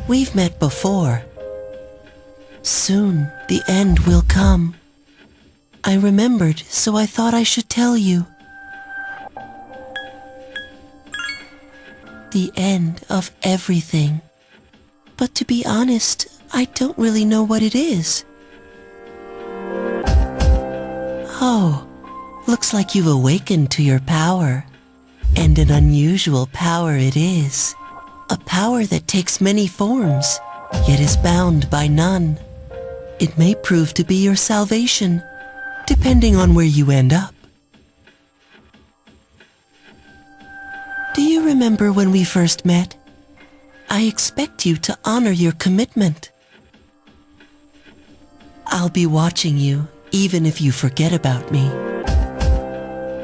We've met before. Soon, the end will come. I remembered, so I thought I should tell you. the end of everything. But to be honest, I don't really know what it is. Oh, looks like you've awakened to your power. And an unusual power it is. A power that takes many forms, yet is bound by none. It may prove to be your salvation, depending on where you end up. Do you remember when we first met? I expect you to honor your commitment. I'll be watching you, even if you forget about me.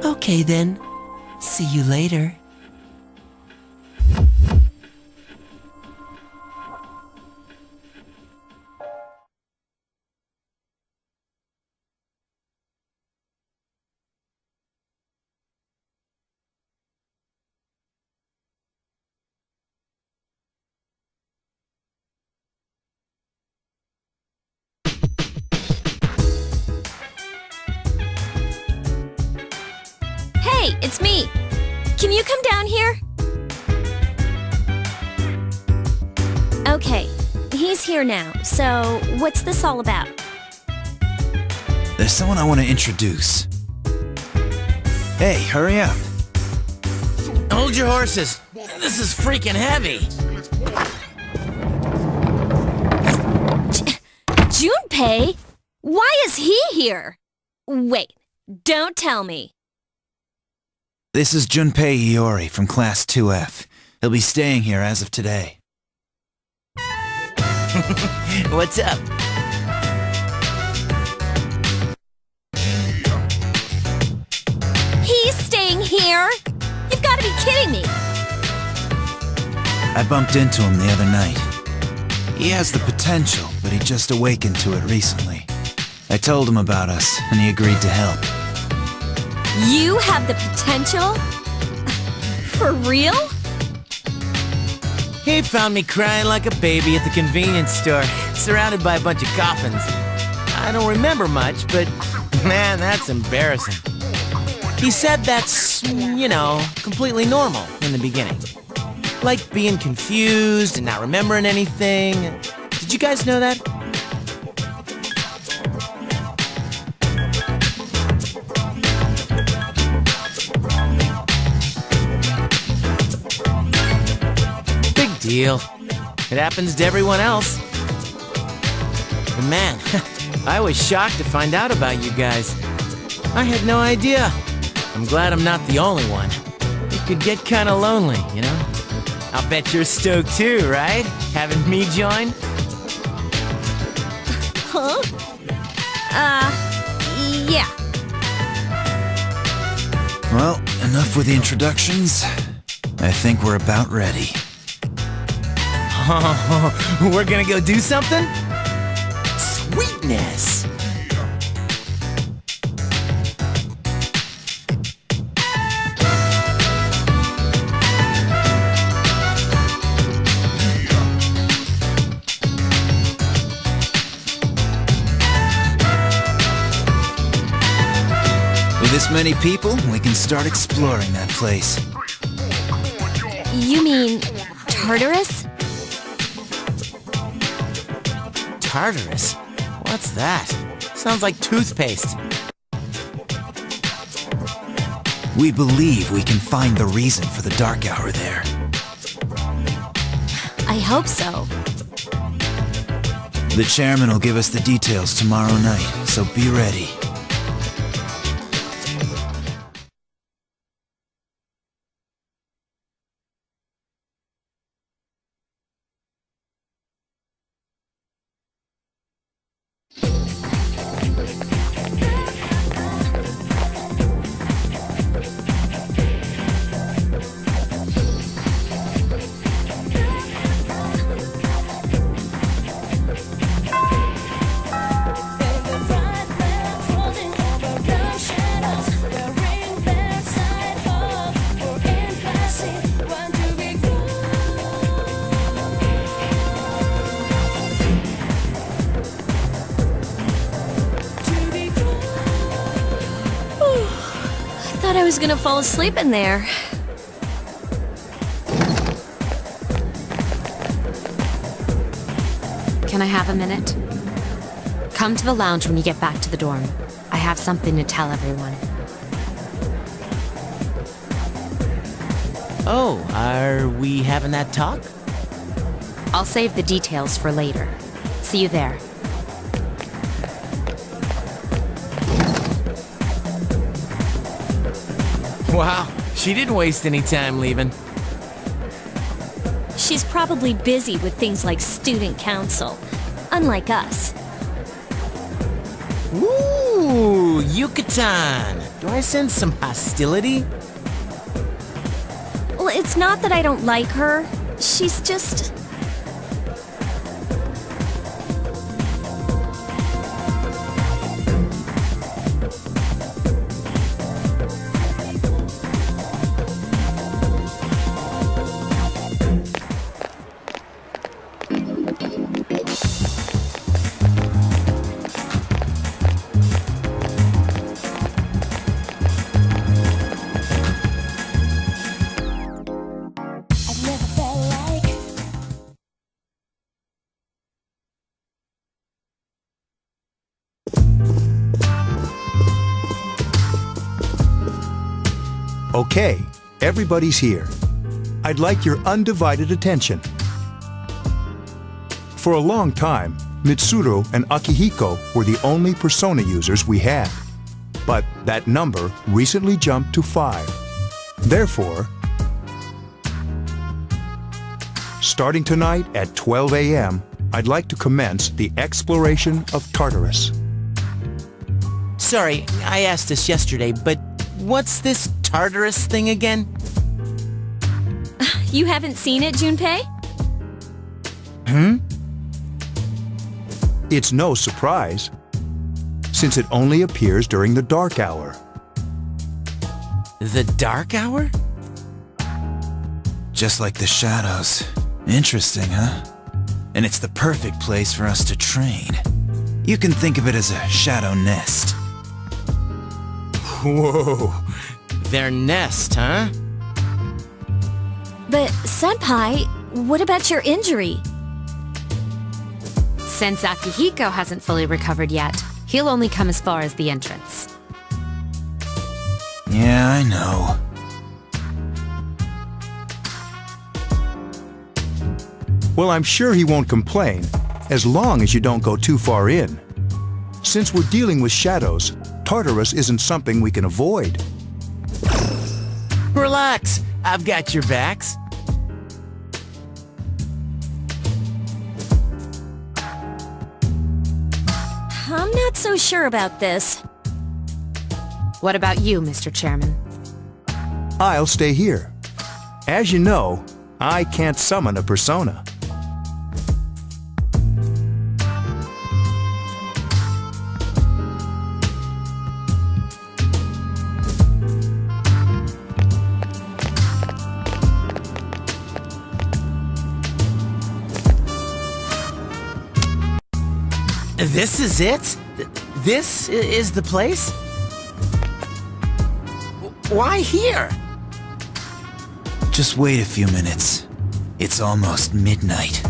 Okay then, see you later. Hey, it's me. Can you come down here? Okay, he's here now. So, what's this all about? There's someone I want to introduce. Hey, hurry up. Hold your horses. This is freaking heavy. Junpei? Why is he here? Wait, don't tell me. This is Junpei Iori from Class 2F. He'll be staying here as of today. What's up? He's staying here? You've got to be kidding me. I bumped into him the other night. He has the potential, but he just awakened to it recently. I told him about us, and he agreed to help. You have the potential? For real? He found me crying like a baby at the convenience store, surrounded by a bunch of coffins. I don't remember much, but man, that's embarrassing. He said that's, completely normal in the beginning. Like being confused and not remembering anything. Did you guys know that? Big deal. It happens to everyone else. But man, I was shocked to find out about you guys. I had no idea. I'm glad I'm not the only one. It could get kind of lonely, I'll bet you're stoked too, right? Having me join? Huh? Yeah. Well, enough with the introductions. I think we're about ready. Oh, we're gonna go do something? Sweetness! With this many people, we can start exploring that place. You mean Tartarus? Tartarus? What's that? Sounds like toothpaste. We believe we can find the reason for the dark hour there. I hope so. The chairman will give us the details tomorrow night, so be ready. I was gonna fall asleep in there. Can I have a minute? Come to the lounge when you get back to the dorm. I have something to tell everyone. Oh, are we having that talk? I'll save the details for later. See you there. Wow, she didn't waste any time leaving. She's probably busy with things like student council, unlike us. Ooh, Yucatan! Do I sense some hostility? Well, it's not that I don't like her. She's just... Okay, everybody's here. I'd like your undivided attention. For a long time, Mitsuru and Akihiko were the only Persona users we had. But that number recently jumped to 5. Therefore, starting tonight at 12 a.m., I'd like to commence the exploration of Tartarus. Sorry, I asked this yesterday, but what's this Tartarus thing again? You haven't seen it, Junpei? It's no surprise, since it only appears during the dark hour. The dark hour? Just like the shadows. Interesting, huh? And it's the perfect place for us to train. You can think of it as a shadow nest. Whoa. Their nest, huh? But, Senpai, what about your injury? Since Akihiko hasn't fully recovered yet, he'll only come as far as the entrance. Yeah, I know. Well, I'm sure he won't complain, as long as you don't go too far in. Since we're dealing with shadows, Tartarus isn't something we can avoid. Relax, I've got your backs. I'm not so sure about this. What about you, Mr. Chairman? I'll stay here. As you know, I can't summon a persona. This is it? This is the place? Why here? Just wait a few minutes. It's almost midnight.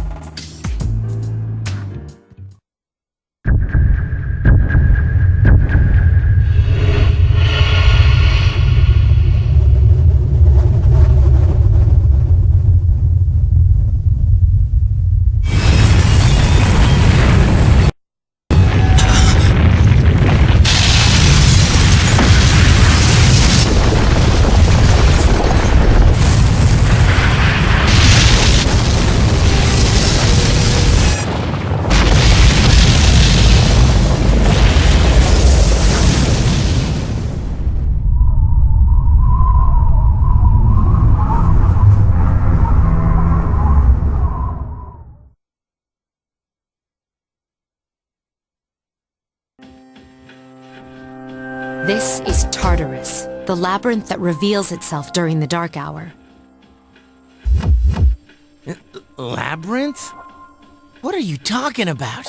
This is Tartarus, the labyrinth that reveals itself during the dark hour. Labyrinth? What are you talking about?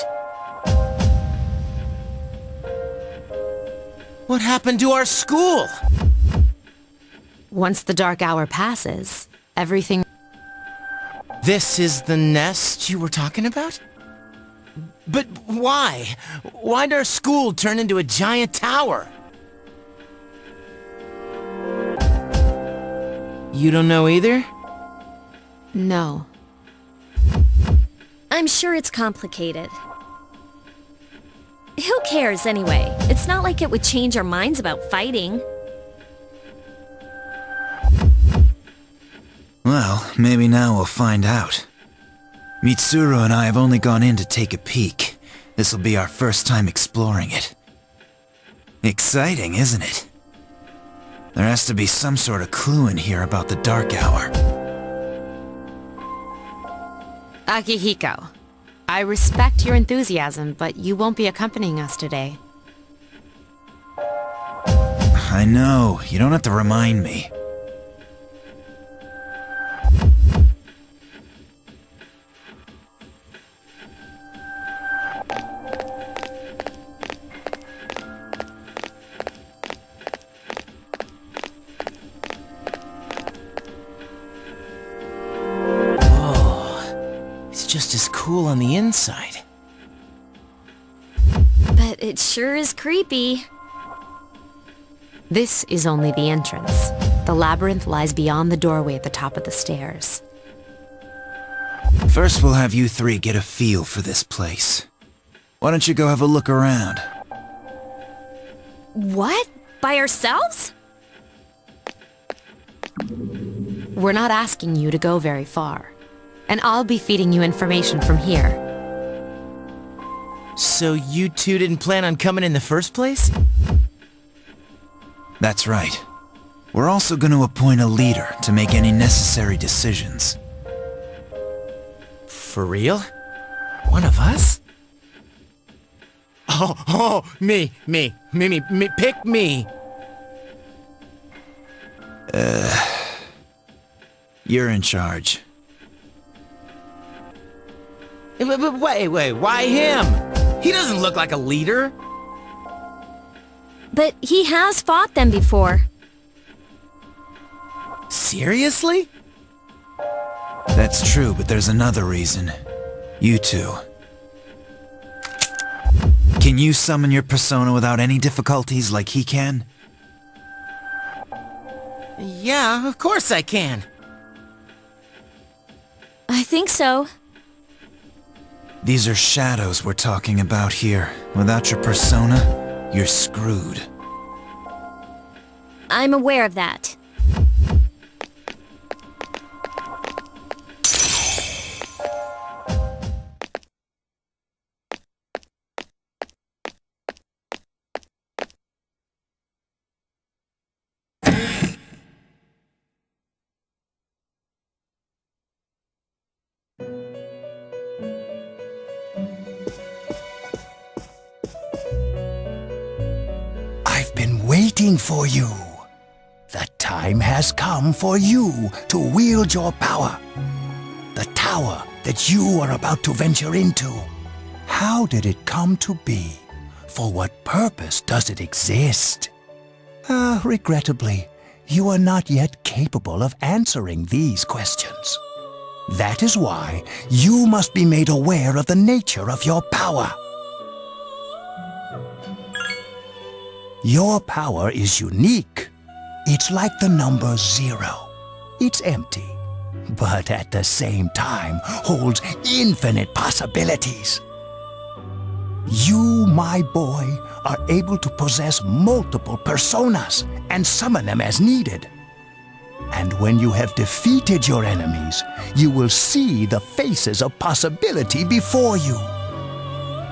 What happened to our school? Once the dark hour passes, everything... This is the nest you were talking about? But why? Why'd our school turn into a giant tower? You don't know either? No. I'm sure it's complicated. Who cares anyway? It's not like it would change our minds about fighting. Well, maybe now we'll find out. Mitsuru and I have only gone in to take a peek. This'll be our first time exploring it. Exciting, isn't it? There has to be some sort of clue in here about the Dark Hour. Akihiko, I respect your enthusiasm, but you won't be accompanying us today. I know, you don't have to remind me. Just as cool on the inside. But it sure is creepy. This is only the entrance. The labyrinth lies beyond the doorway at the top of the stairs. First we'll have you three get a feel for this place. Why don't you go have a look around? What? By ourselves? We're not asking you to go very far. And I'll be feeding you information from here. So you two didn't plan on coming in the first place? That's right. We're also going to appoint a leader to make any necessary decisions. For real? One of us? Me, pick me. You're in charge. Wait, why him? He doesn't look like a leader. But he has fought them before. Seriously? That's true, but there's another reason. You two. Can you summon your persona without any difficulties like he can? Yeah, of course I can. I think so. These are shadows we're talking about here. Without your persona, you're screwed. I'm aware of that. Waiting for you. The time has come for you to wield your power. The tower that you are about to venture into. How did it come to be? For what purpose does it exist? Regrettably, you are not yet capable of answering these questions. That is why you must be made aware of the nature of your power. Your power is unique. It's like the number 0. It's empty, but at the same time holds infinite possibilities. You, my boy, are able to possess multiple personas and summon them as needed. And when you have defeated your enemies, you will see the faces of possibility before you.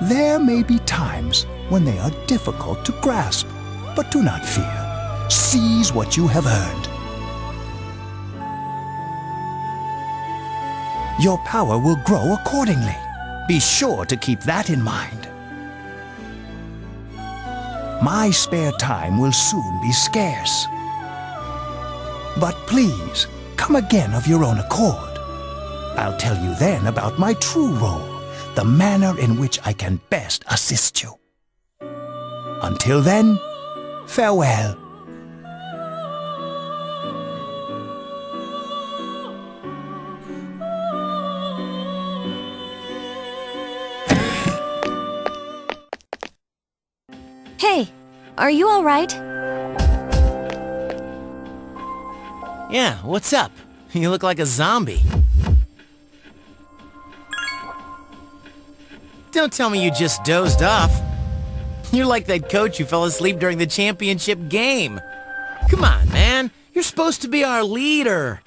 There may be times when they are difficult to grasp, but do not fear. Seize what you have earned. Your power will grow accordingly. Be sure to keep that in mind. My spare time will soon be scarce. But please, come again of your own accord. I'll tell you then about my true role, the manner in which I can best assist you. Until then, farewell. Are you alright? Yeah, what's up? You look like a zombie. Don't tell me you just dozed off. You're like that coach who fell asleep during the championship game. Come on, man. You're supposed to be our leader.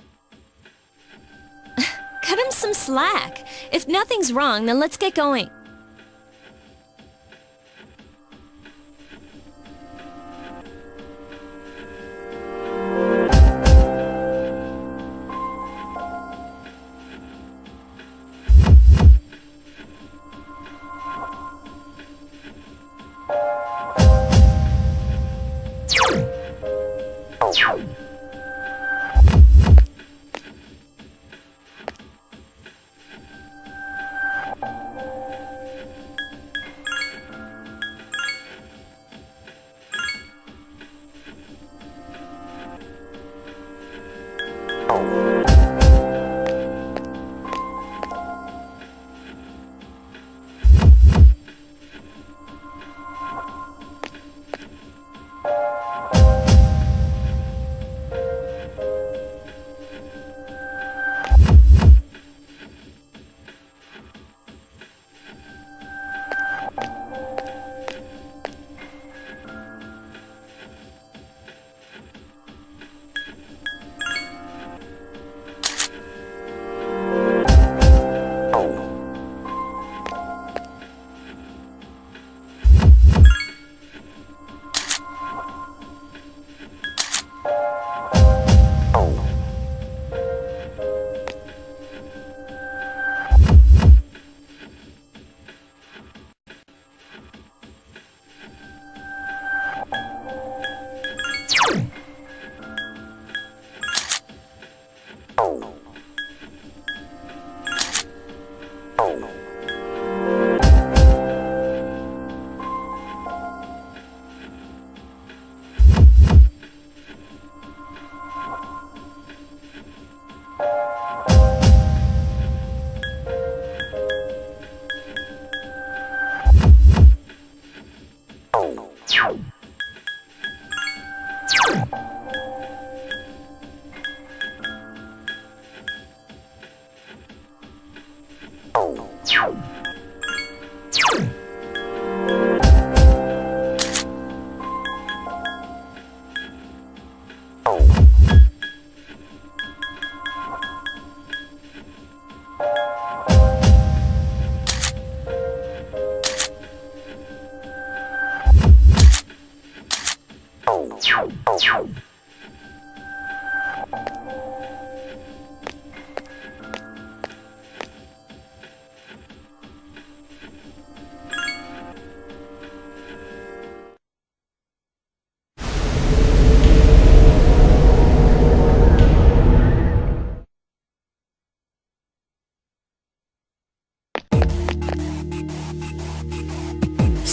Cut him some slack. If nothing's wrong, then let's get going.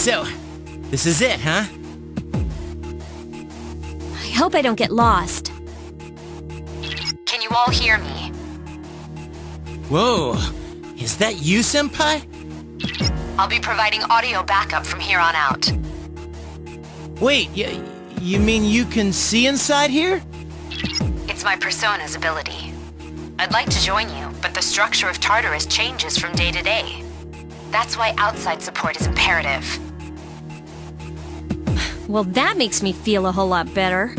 So, this is it, huh? I hope I don't get lost. Can you all hear me? Whoa, is that you, Senpai? I'll be providing audio backup from here on out. Wait, you mean you can see inside here? It's my Persona's ability. I'd like to join you, but the structure of Tartarus changes from day to day. That's why outside support is imperative. Well, that makes me feel a whole lot better.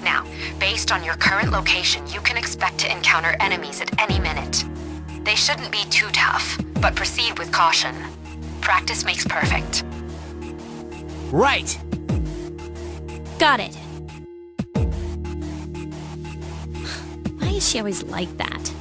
Now, based on your current location, you can expect to encounter enemies at any minute. They shouldn't be too tough, but proceed with caution. Practice makes perfect. Right! Got it. Why is she always like that?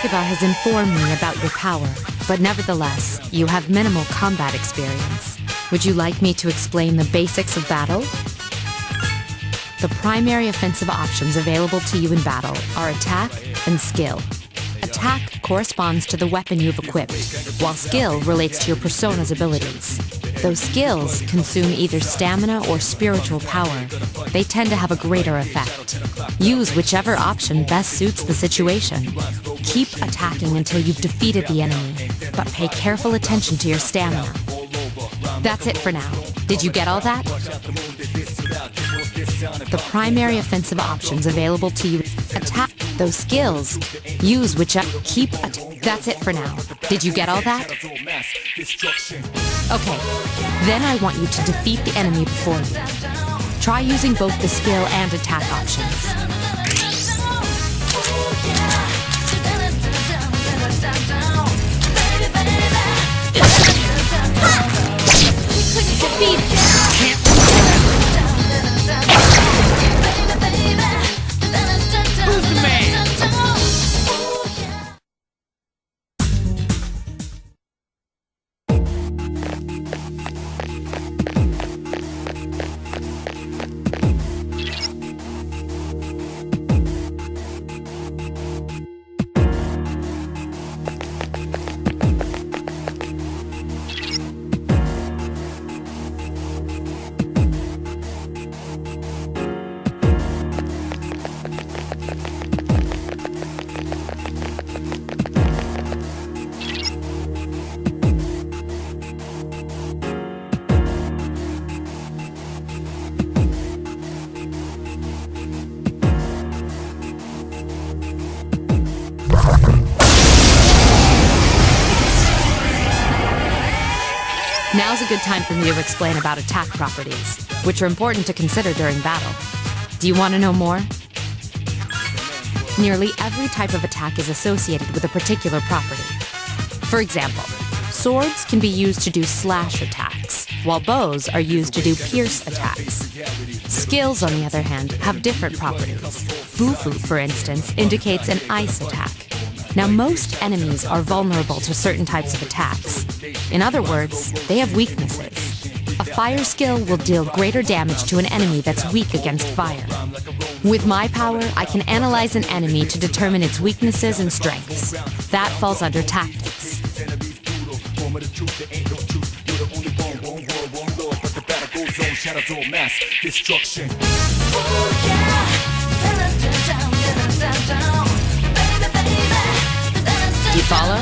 Akiba has informed me about your power, but nevertheless, you have minimal combat experience. Would you like me to explain the basics of battle? The primary offensive options available to you in battle are attack and skill. Attack corresponds to the weapon you've equipped, while skill relates to your persona's abilities. Those skills consume either stamina or spiritual power. They tend to have a greater effect. Use whichever option best suits the situation. Keep attacking until you've defeated the enemy, but pay careful attention to your stamina. That's it for now. Did you get all that? The primary offensive options available to you: attack. Those skills. Use whichever. That's it for now. Did you get all that? Okay. Then I want you to defeat the enemy before you. Try using both the skill and attack options. Who's the man? Now's a good time for me to explain about attack properties, which are important to consider during battle. Do you want to know more? Nearly every type of attack is associated with a particular property. For example, swords can be used to do slash attacks, while bows are used to do pierce attacks. Skills, on the other hand, have different properties. Bufu, for instance, indicates an ice attack. Now, most enemies are vulnerable to certain types of attacks. In other words, they have weaknesses. A fire skill will deal greater damage to an enemy that's weak against fire. With my power, I can analyze an enemy to determine its weaknesses and strengths. That falls under tactics. Do you follow?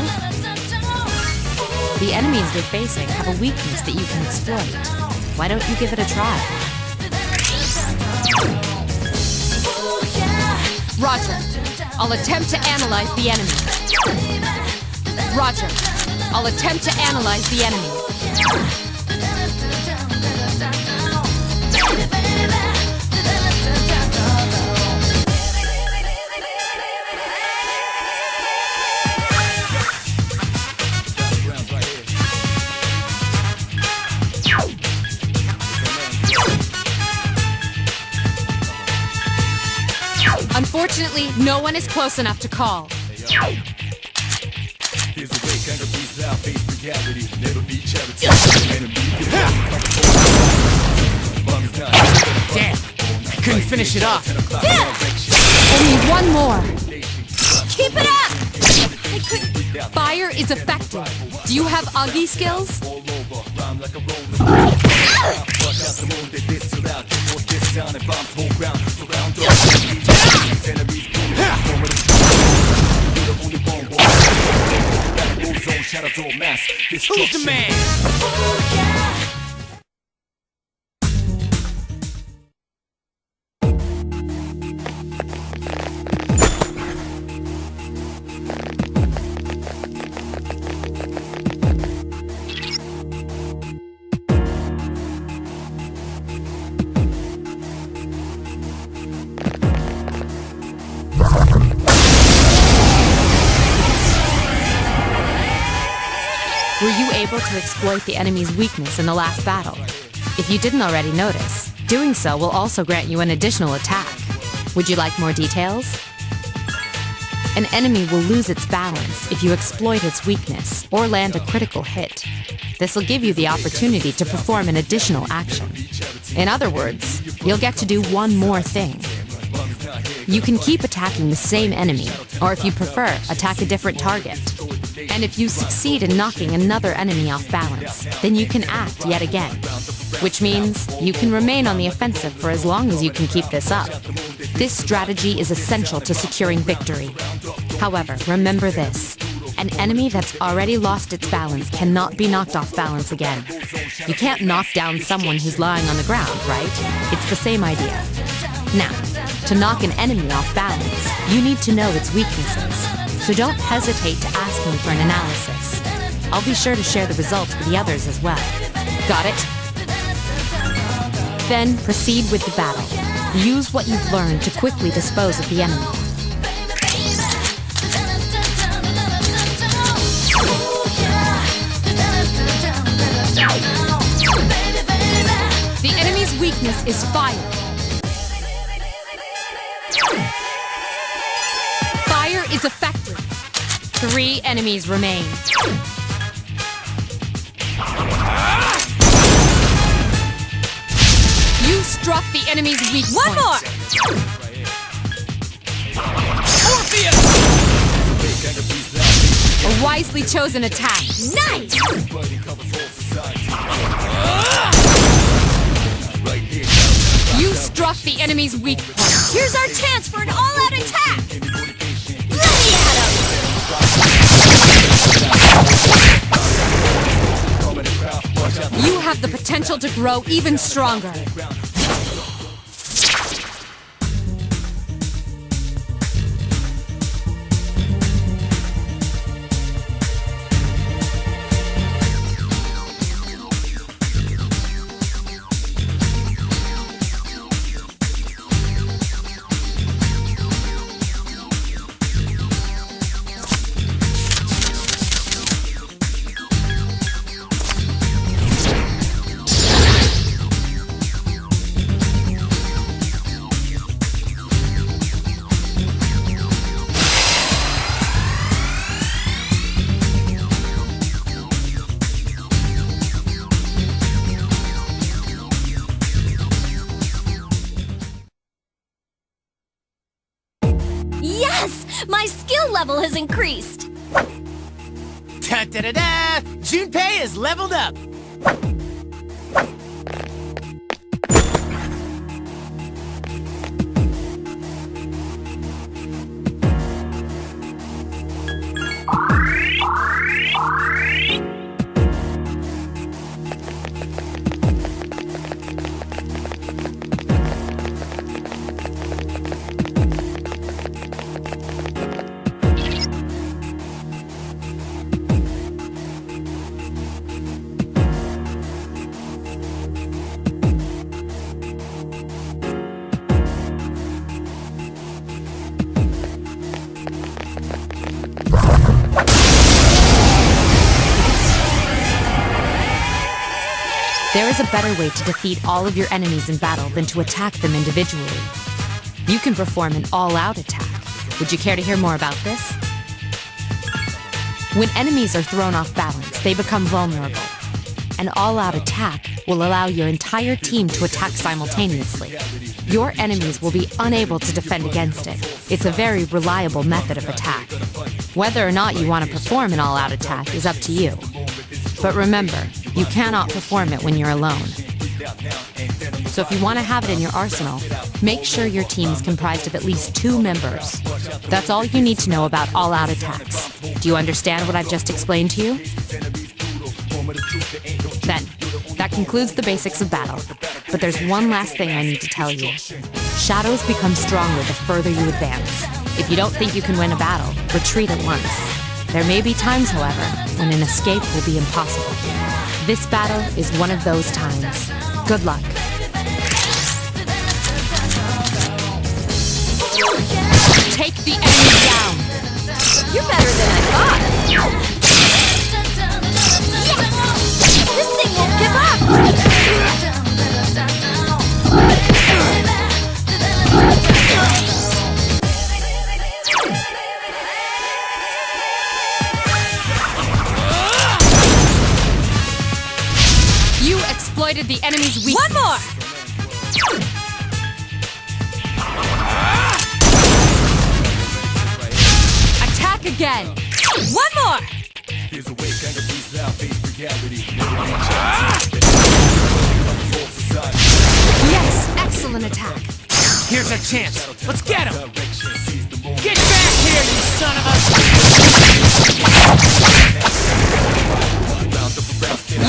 The enemies you're facing have a weakness that you can exploit. Why don't you give it a try? Roger. I'll attempt to analyze the enemy. Roger. I'll attempt to analyze the enemy. Unfortunately, no one is close enough to call. Damn, I couldn't finish it off. Only one more. Keep it up! Fire is effective. Do you have Agi skills? Who's the man? Were you able to exploit the enemy's weakness in the last battle? If you didn't already notice, doing so will also grant you an additional attack. Would you like more details? An enemy will lose its balance if you exploit its weakness or land a critical hit. This will give you the opportunity to perform an additional action. In other words, you'll get to do one more thing. You can keep attacking the same enemy, or if you prefer, attack a different target. And if you succeed in knocking another enemy off balance, then you can act yet again. Which means you can remain on the offensive for as long as you can keep this up. This strategy is essential to securing victory. However, remember this. An enemy that's already lost its balance cannot be knocked off balance again. You can't knock down someone who's lying on the ground, right? It's the same idea. Now, to knock an enemy off balance, you need to know its weaknesses. So don't hesitate to ask me for an analysis. I'll be sure to share the results with the others as well. Got it? Then proceed with the battle. Use what you've learned to quickly dispose of the enemy. The enemy's weakness is fire. Fire is effective. 3 enemies remain. You struck the enemy's weak point. One more! A wisely chosen attack. Nice! You struck the enemy's weak point. Here's our chance for an all-out attack! Ready at him! You have the potential to grow even stronger. Yes! My skill level has increased! Da-da-da-da! Junpei is leveled up! There is a better way to defeat all of your enemies in battle than to attack them individually. You can perform an all-out attack. Would you care to hear more about this? When enemies are thrown off balance, they become vulnerable. An all-out attack will allow your entire team to attack simultaneously. Your enemies will be unable to defend against it. It's a very reliable method of attack. Whether or not you want to perform an all-out attack is up to you. But remember, you cannot perform it when you're alone. So if you want to have it in your arsenal, make sure your team is comprised of at least 2 members. That's all you need to know about all-out attacks. Do you understand what I've just explained to you? Then, that concludes the basics of battle. But there's one last thing I need to tell you. Shadows become stronger the further you advance. If you don't think you can win a battle, retreat at once. There may be times, however, when an escape will be impossible. This battle is one of those times. Good luck. Take the enemy down! You're better than I thought! Yes! This thing won't give up! You exploited the enemy's weakness. One more! Attack again. One more! Yes, excellent attack. Here's our chance. Let's get him. Get back here, you son of a...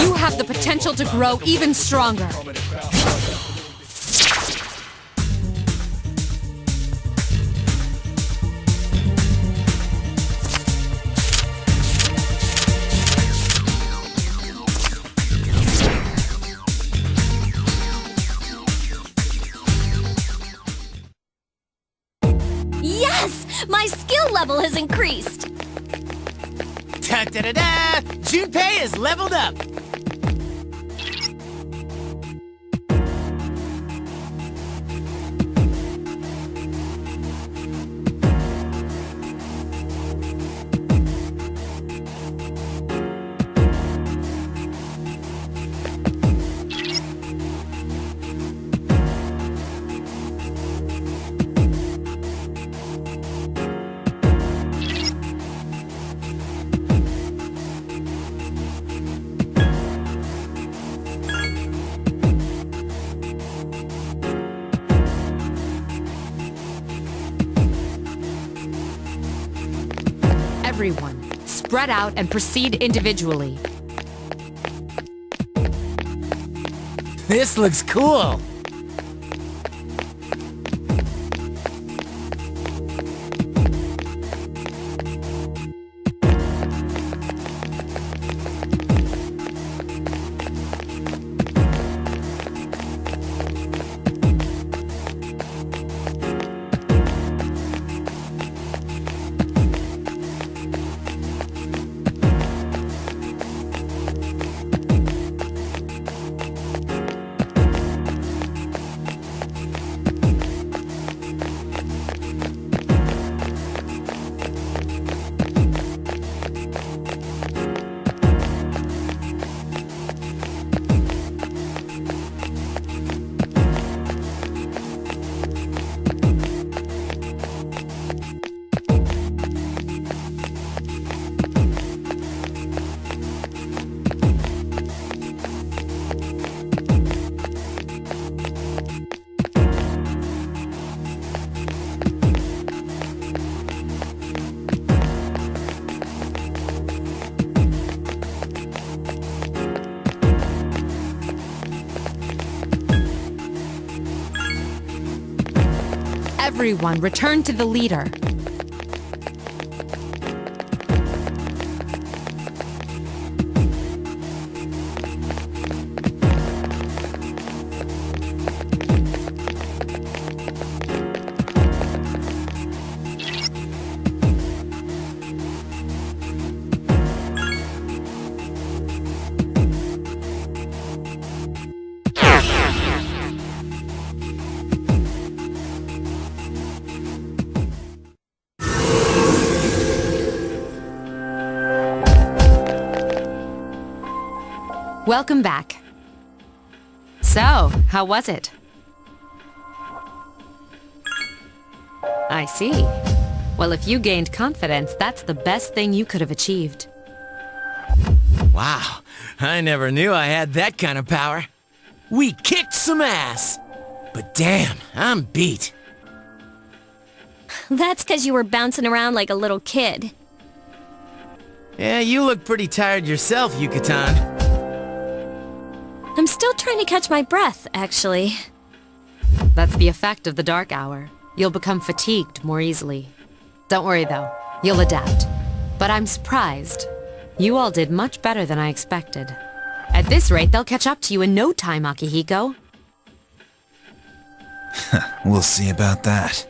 You have the potential to grow even stronger. Yes! My skill level has increased! Da-da-da-da! Junpei is leveled up! Everyone, spread out and proceed individually. This looks cool! Everyone, return to the leader. Welcome back. So, how was it? I see. Well, if you gained confidence, that's the best thing you could have achieved. Wow, I never knew I had that kind of power. We kicked some ass! But damn, I'm beat. That's because you were bouncing around like a little kid. Yeah, you look pretty tired yourself, Yucatan. I'm still trying to catch my breath, actually. That's the effect of the dark hour. You'll become fatigued more easily. Don't worry though, you'll adapt. But I'm surprised. You all did much better than I expected. At this rate, they'll catch up to you in no time, Akihiko. We'll see about that.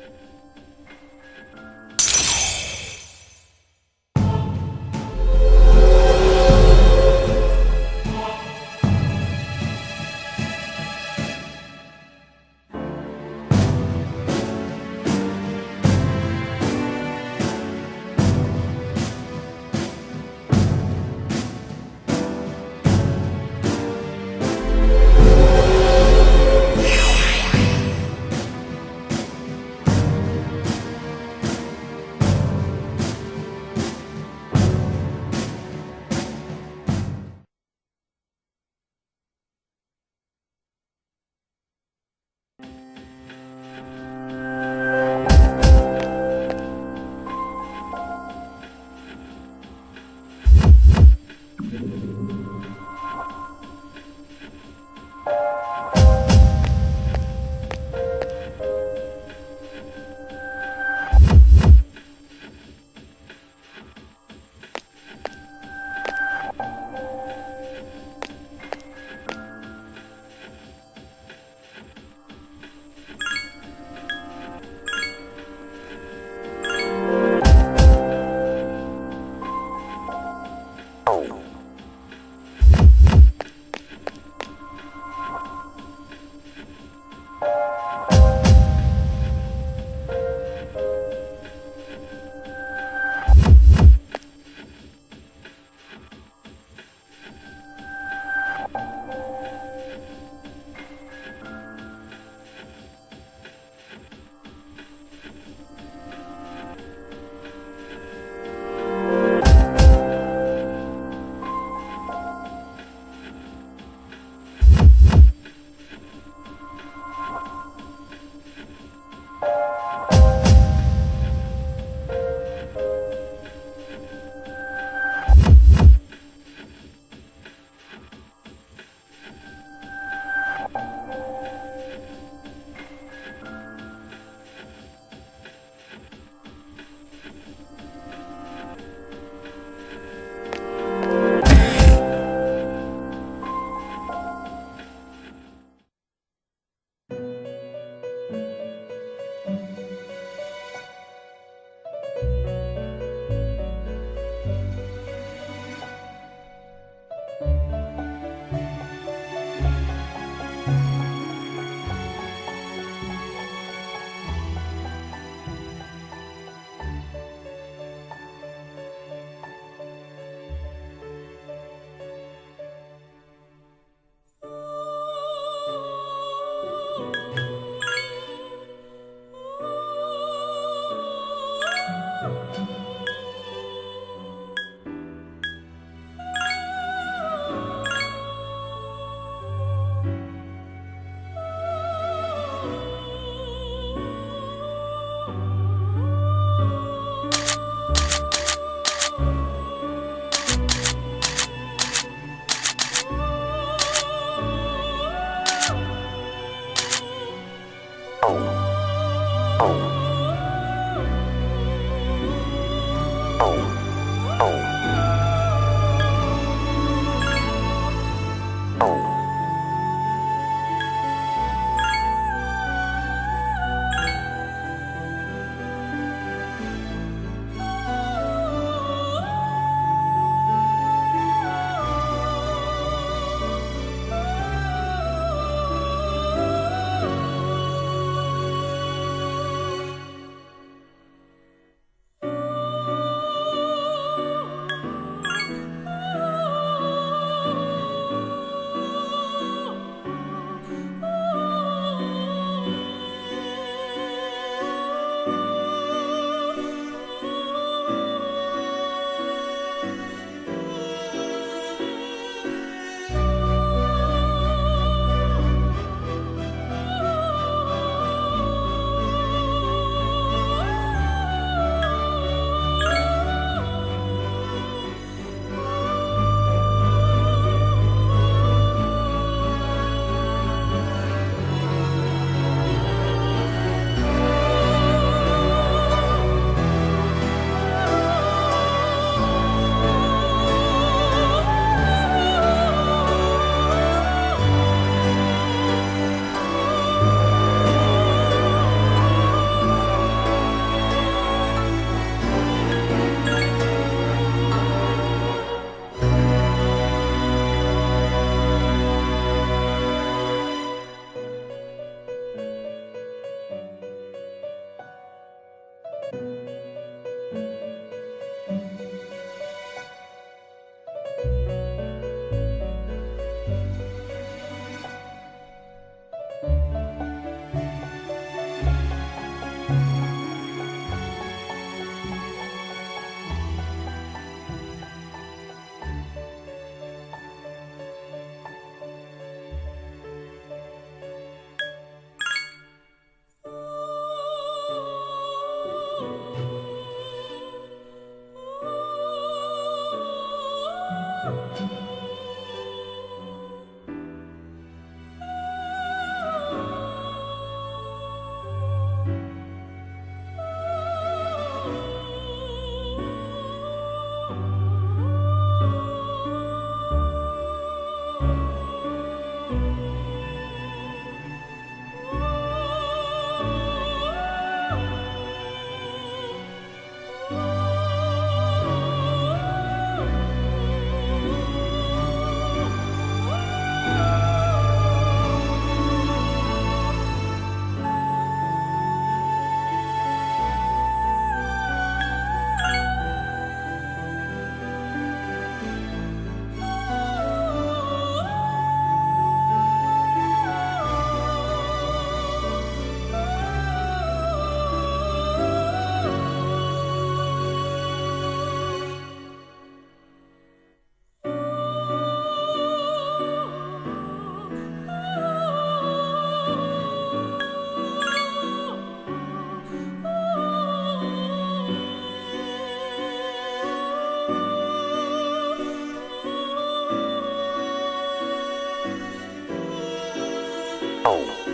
Oh.